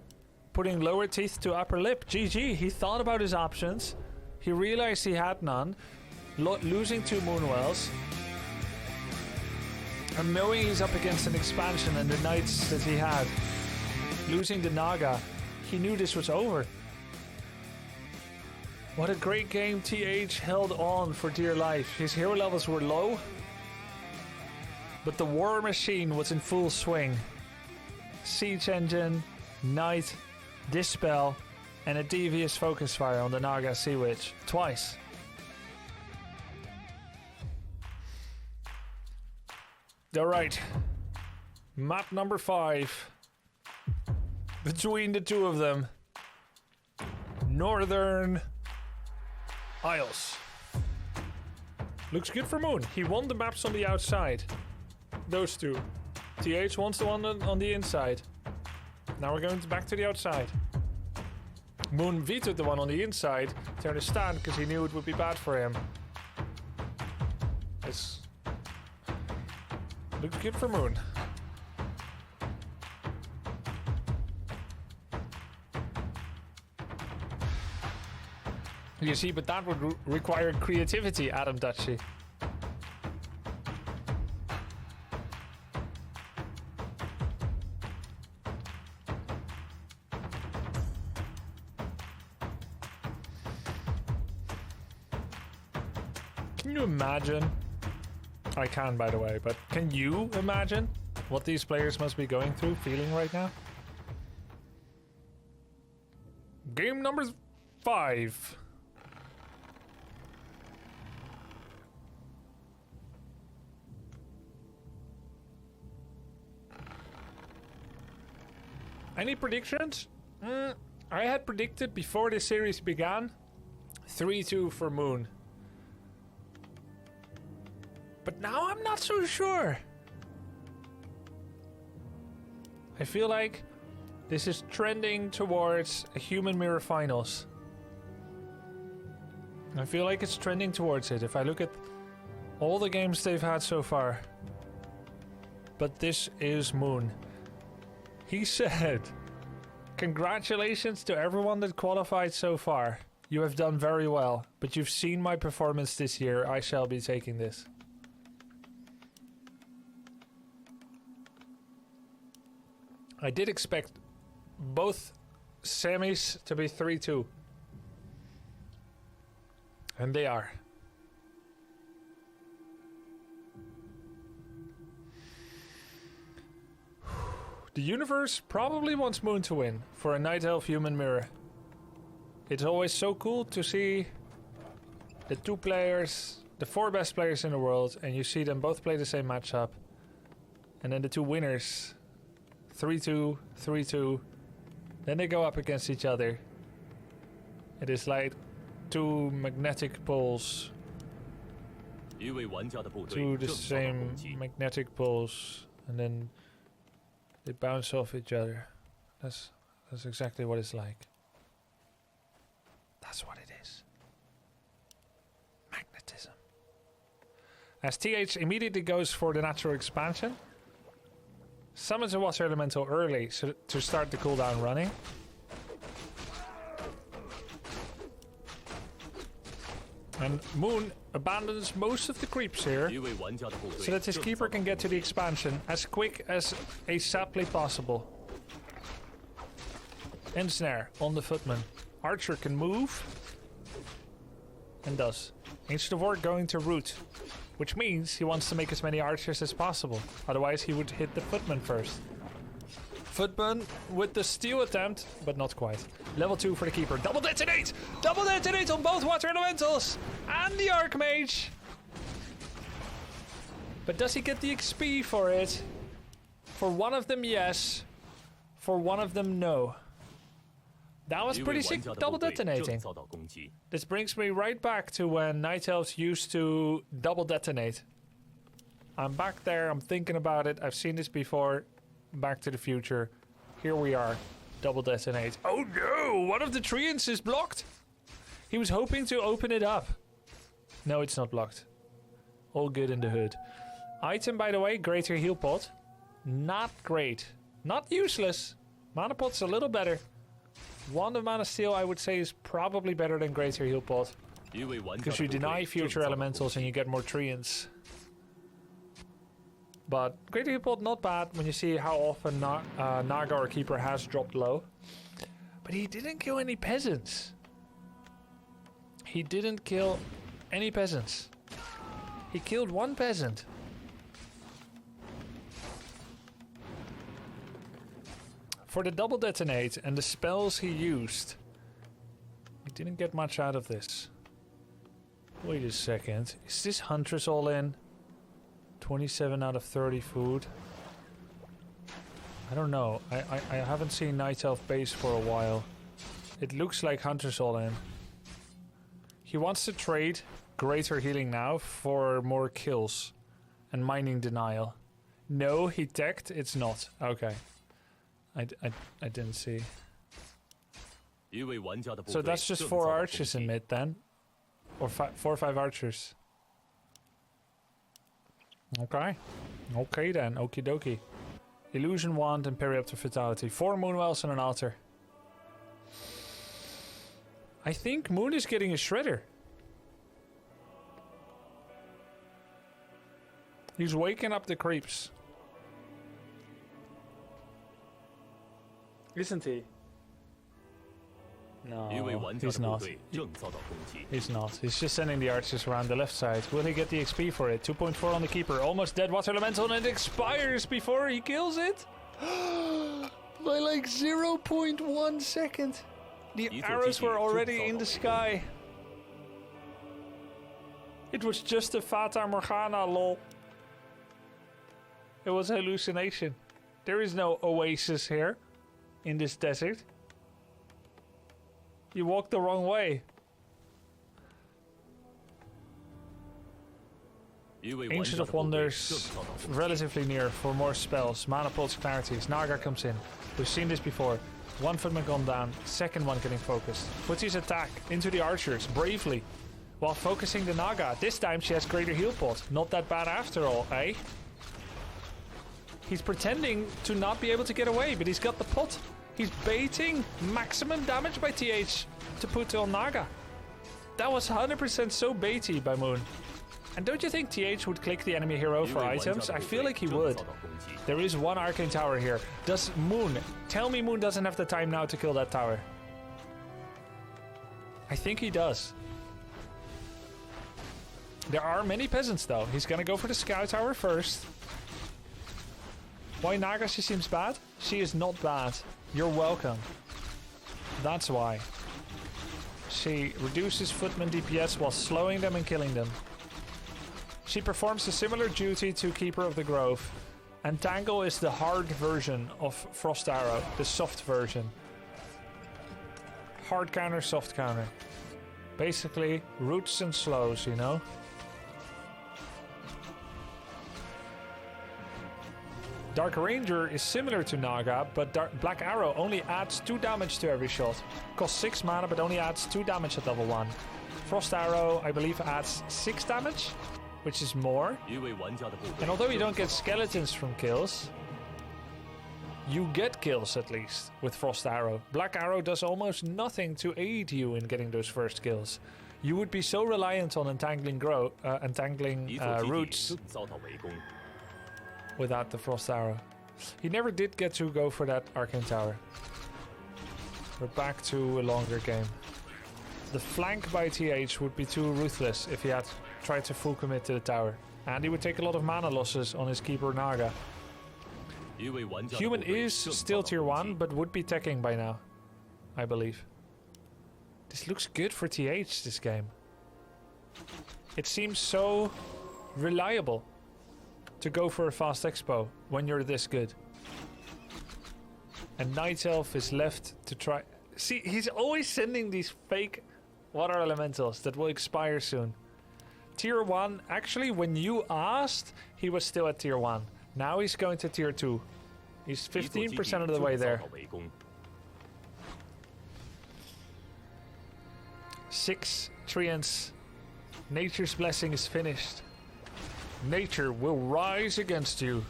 putting lower teeth to upper lip. GG, he thought about his options. He realized he had none, losing 2 Moonwells. And knowing he's up against an expansion and the knights that he had, losing the Naga, he knew this was over. What a great game. TH held on for dear life. His hero levels were low, but the war machine was in full swing. Siege engine, Knight, Dispel, and a devious focus fire on the Naga Sea Witch. Twice. Alright. Map number 5. Between the two of them. Northern Isles. Looks good for Moon. He won the maps on the outside. Those two. TH wants the one on the inside. Now we're going back to the outside. Moon vetoed the one on the inside to understand because he knew it would be bad for him. It's... looks good for Moon. You see, but that would require creativity, Adam Dutchy. Can you imagine? I can, by the way, but can you imagine what these players must be going through, feeling right now? Game number 5. Any predictions? I had predicted before this series began 3-2 for Moon. But now I'm not so sure. I feel like this is trending towards a human mirror finals. I feel like it's trending towards it if I look at all the games they've had so far. But this is Moon. He said, "Congratulations to everyone that qualified so far. You have done very well, but you've seen my performance this year. I shall be taking this." I did expect both semis to be 3-2. And they are. The universe probably wants Moon to win for a Night Elf human mirror. It's always so cool to see the two players, the four best players in the world, and you see them both play the same matchup. And then the two winners, 3-2, 3-2. Then they go up against each other. It is like two magnetic poles. Two the same magnetic poles. And then they bounce off each other. That's exactly what it's like. That's what it is. Magnetism. As TH immediately goes for the natural expansion. Summons a water elemental early so to start the cooldown running. And Moon abandons most of the creeps here so that his keeper can get to the expansion as quick as ASAPly possible. Ensnare on the footman. Archer can move and does. Ancient of War going to root, which means he wants to make as many archers as possible. Otherwise he would hit the footman first. Footman with the steal attempt, but not quite. Level 2 for the keeper. Double detonate! Double detonate on both water elementals and the Archmage. But does he get the XP for it? For one of them, yes. For one of them, no. That was pretty sick double detonating. This brings me right back to when Night Elves used to double detonate. I'm back there, I'm thinking about it, I've seen this before. Back to the Future. Here we are. Double detonate. Oh no! One of the treants is blocked! He was hoping to open it up. No, it's not blocked. All good in the hood. Item, by the way, greater heal pot. Not great. Not useless. Mana pot's a little better. Wand of Mana Steel, I would say, is probably better than greater heal pot. Because you deny future elementals and you get more treants. But greater heal pot, not bad when you see how often Naga or Keeper has dropped low. But he didn't kill any peasants. He didn't kill any peasants. He killed one peasant. For the double detonate and the spells he used, he didn't get much out of this. Wait a second. Is this Huntress all in? 27 out of 30 food. I don't know. I haven't seen Night Elf base for a while. It looks like Huntress all in. He wants to trade greater healing now for more kills and mining denial. No, he teched. It's not. Okay. I didn't see. So that's just 4 archers in mid then? Or 4 or 5 archers. Okay. Okay then, okie dokie. Illusion Wand and Periopter Fatality. 4 Moonwells and an altar. I think Moon is getting a shredder. He's waking up the creeps. Isn't he? No, he's not. He's not. He's just sending the archers around the left side. Will he get the XP for it? 2.4 on the keeper. Almost dead water elemental and it expires before he kills it. By like 0.1 second. The arrows were already in the sky. It was just a Fata Morgana, lol. It was a hallucination. There is no oasis here in this desert. You walked the wrong way. Ancient of Wonders, relatively near for more spells. Mana pulse clarities. Naga comes in. We've seen this before. One footman gone down, second one getting focused. Puts his attack into the archers, bravely, while focusing the Naga. This time she has greater heal pot. Not that bad after all, eh? He's pretending to not be able to get away, but he's got the pot. He's baiting maximum damage by TH to put on Naga. That was 100% so baity by Moon. And don't you think TH would click the enemy hero for items? I feel like he would. There is one arcane tower here. Does Moon... Tell me Moon doesn't have the time now to kill that tower. I think he does. There are many peasants though. He's gonna go for the scout tower first. Why Naga? She seems bad? She is not bad. You're welcome. That's why. She reduces footman DPS while slowing them and killing them. She performs a similar duty to Keeper of the Grove. And Tangle is the hard version of Frost Arrow, the soft version. Hard counter, soft counter. Basically, roots and slows, you know? Dark Ranger is similar to Naga, but Black Arrow only adds 2 damage to every shot. Costs 6 mana, but only adds 2 damage at level 1. Frost Arrow, I believe, adds 6 damage, which is more. And although you don't get skeletons from kills, you get kills at least with Frost Arrow. Black Arrow does almost nothing to aid you in getting those first kills. You would be so reliant on entangling roots without the Frost Arrow. He never did get to go for that Arcane Tower. We're back to a longer game. The flank by TH would be too ruthless if he had tried to full commit to the tower. And he would take a lot of mana losses on his Keeper Naga. Human is still tier 1, but would be teching by now, I believe. This looks good for TH, this game. It seems so reliable to go for a fast expo when you're this good. And Night Elf is left to try... See, he's always sending these fake water elementals that will expire soon. Tier 1, actually when you asked, he was still at tier 1. Now he's going to tier 2. He's 15% of the way there. 6 treants. Nature's blessing is finished. Nature will rise against you.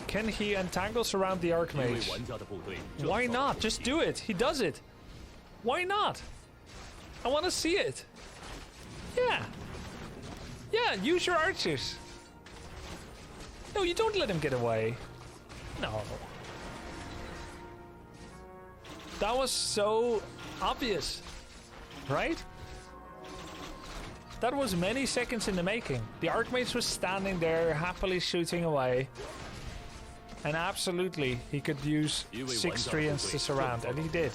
Can he entangle surround the Archmage? Why not? Just do it. He does it. Why not? I want to see it. Yeah. Yeah, use your archers. No, you don't let him get away. No. That was so obvious, right? That was many seconds in the making. The Archmage was standing there, happily shooting away. And absolutely, he could use 6 treants to surround, and he did.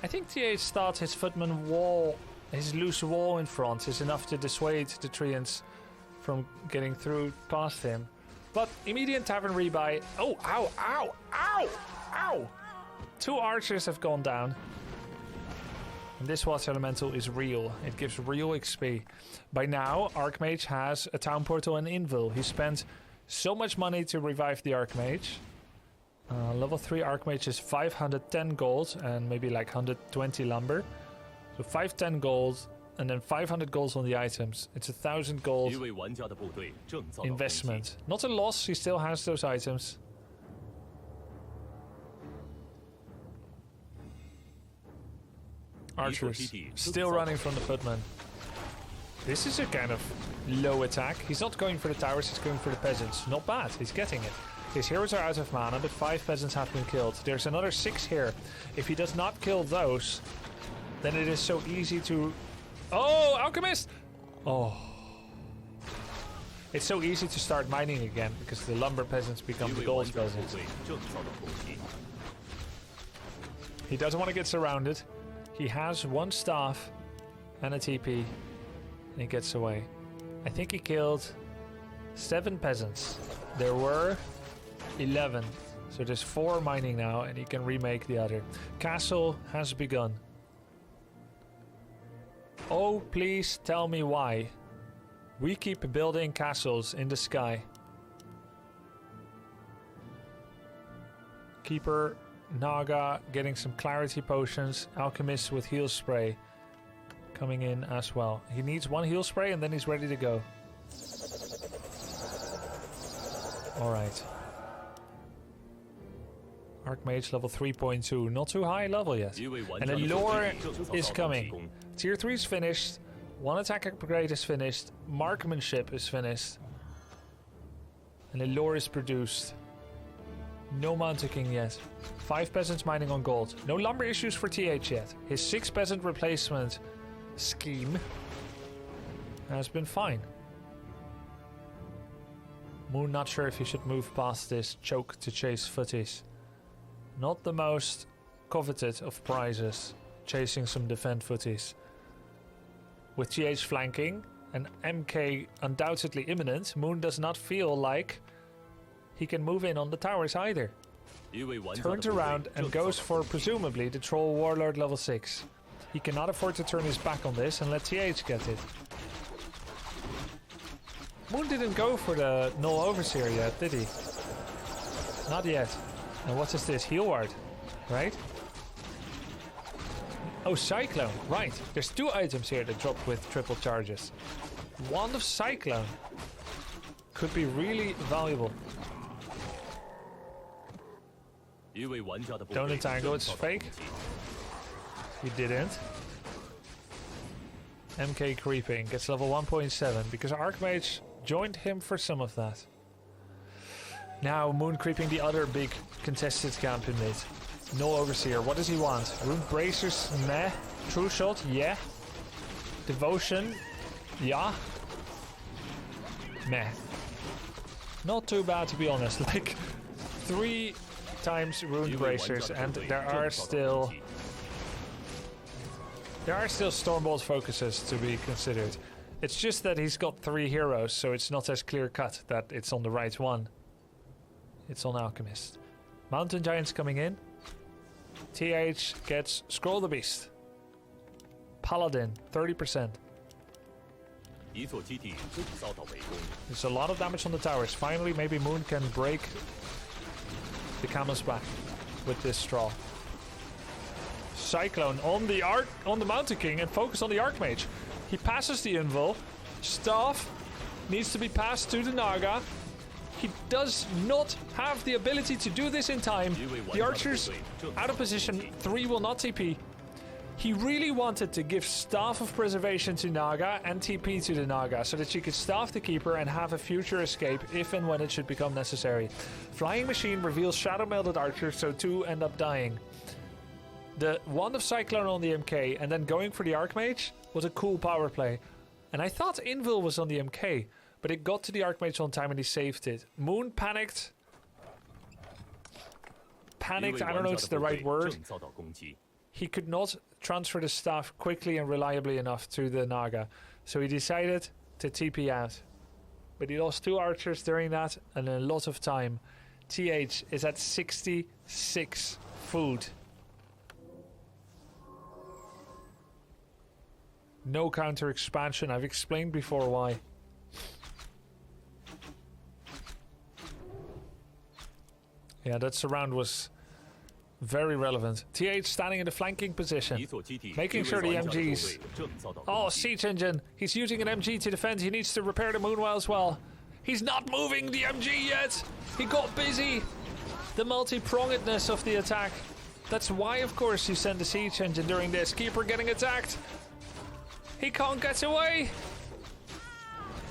I think TH thought his footman wall, his loose wall in front, is enough to dissuade the treants from getting through past him. But immediate tavern rebuy. Oh, ow, ow, ow, ow! 2 archers have gone down. And this water elemental is real. It gives real XP. By now, Archmage has a town portal and invul. He spent so much money to revive the Archmage. Level 3 Archmage is 510 gold and maybe like 120 lumber. So 510 gold and then 500 gold on the items. It's 1,000 gold investment. Not a loss, he still has those items. Archers still running from the footman. This is a kind of low attack. He's not going for the towers, he's going for the peasants. Not bad, he's getting it. His heroes are out of mana, but 5 peasants have been killed. There's another 6 here. If he does not kill those, then it is so easy to... Oh, Alchemist! Oh. It's so easy to start mining again, because the lumber peasants become the gold peasants. He doesn't want to get surrounded. He has 1 staff and a TP, and he gets away. I think he killed 7 peasants. There were 11, so there's 4 mining now, and he can remake the other. Castle has begun. Oh, please tell me why. We keep building castles in the sky. Keeper, Naga getting some clarity potions. Alchemist with heal spray coming in as well. He needs one heal spray and then he's ready to go. Alright. Archmage level 3.2. Not too high level yet. And a lore is coming. Tier 3 is finished. One attack upgrade is finished. Marksmanship is finished. And a lore is produced. No mounting yet. 5 peasants mining on gold. No lumber issues for TH yet. His 6 peasant replacement scheme has been fine. Moon not sure if he should move past this choke to chase footies. Not the most coveted of prizes. Chasing some defend footies. With TH flanking and MK undoubtedly imminent, Moon does not feel like he can move in on the towers either. Turns around and goes for presumably the Troll Warlord level 6. He cannot afford to turn his back on this and let TH get it. Moon didn't go for the Null Overseer yet, did he? Not yet. And what is this? Heal Ward, right? Oh, Cyclone, right. There's 2 items here that drop with triple charges. Wand of Cyclone could be really valuable. Don't entangle, it's fake. He didn't. MK creeping, gets level 1.7 because Archmage joined him for some of that. Now Moon creeping the other big contested camp in mid. No Overseer, what does he want? Rune Bracers, meh. True Shot, yeah. Devotion, yeah. Meh. Not too bad to be honest, like 3 times Rune Bracers and there are still Stormbolt focuses to be considered. It's just that he's got 3 heroes, so it's not as clear cut that it's on the right one. It's on Alchemist. Mountain Giants coming in. TH gets Scroll the Beast. Paladin, 30%. There's a lot of damage on the towers. Finally, maybe Moon can break the camel's back with this straw. Cyclone on the Mountain King and focus on the Archmage. He passes the invul. Staff needs to be passed to the Naga. He does not have the ability to do this in time. The archers out of position. 3 will not TP. He really wanted to give Staff of Preservation to Naga and TP to the Naga so that she could staff the Keeper and have a future escape if and when it should become necessary. Flying Machine reveals Shadow Melded Archers, so 2 end up dying. The Wand of Cyclone on the MK and then going for the Archmage was a cool power play. And I thought Invul was on the MK, but it got to the Archmage on time and he saved it. Moon panicked. I don't know if it's the right word. He could not transfer the staff quickly and reliably enough to the Naga. So he decided to TP out. But he lost 2 archers during that and a lot of time. TH is at 66 food. No counter expansion. I've explained before why. Yeah, that surround was very relevant. TH standing in the flanking position, making sure the MGs... Oh, Siege Engine. He's using an MG to defend. He needs to repair the Moonwell as well. He's not moving the MG yet. He got busy. The multi-prongedness of the attack. That's why, of course, you send the Siege Engine during this. Keeper getting attacked. He can't get away.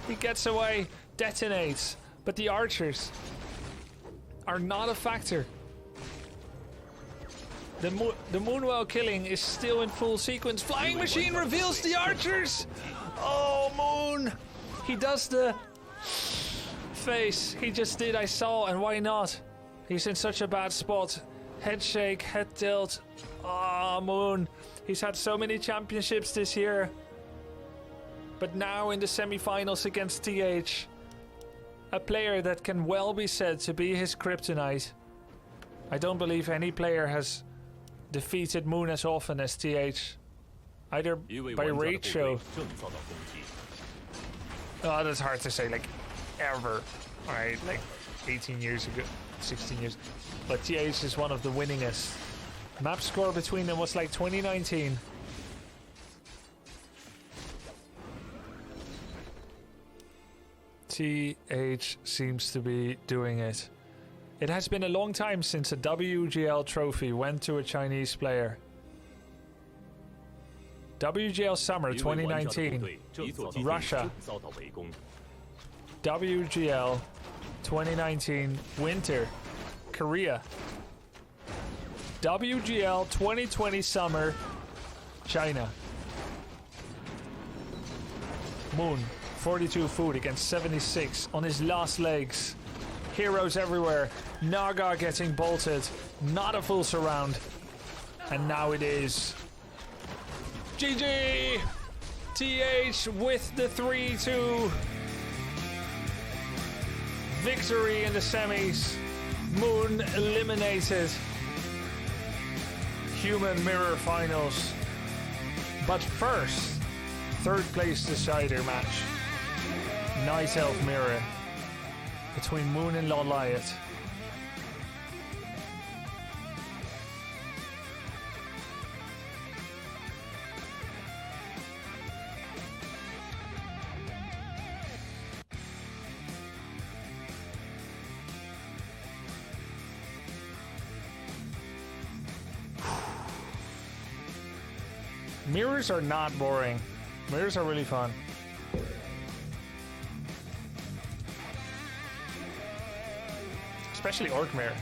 He gets away, detonates. But the archers are not a factor. The Moonwell killing is still in full sequence. Flying Machine reveals the archers. Oh, Moon. He does the face. He just did, I saw, and why not? He's in such a bad spot. Head shake, head tilt. Oh, Moon. He's had so many championships this year. But now in the semi-finals against TH, a player that can well be said to be his kryptonite. I don't believe any player has defeated Moon as often as TH, either by ratio Oh, that's hard to say, like, ever. Alright, like 18 years ago, 16 years. But TH is one of the winningest. Map score between them was like 2019. TH seems to be doing it. It has been a long time since a WGL trophy went to a Chinese player. WGL Summer 2019, Russia. WGL 2019 Winter, Korea. WGL 2020 Summer, China. Moon, 42 food against 76 on his last legs. Heroes everywhere. Naga getting bolted. Not a full surround. And now it is GG! TH with the 3-2 victory in the semis. Moon eliminated. Human Mirror finals. But first, third place decider match. Night Elf Mirror between Moon and Loliot. Mirrors are not boring. Mirrors are really fun. Especially Orc Mirror.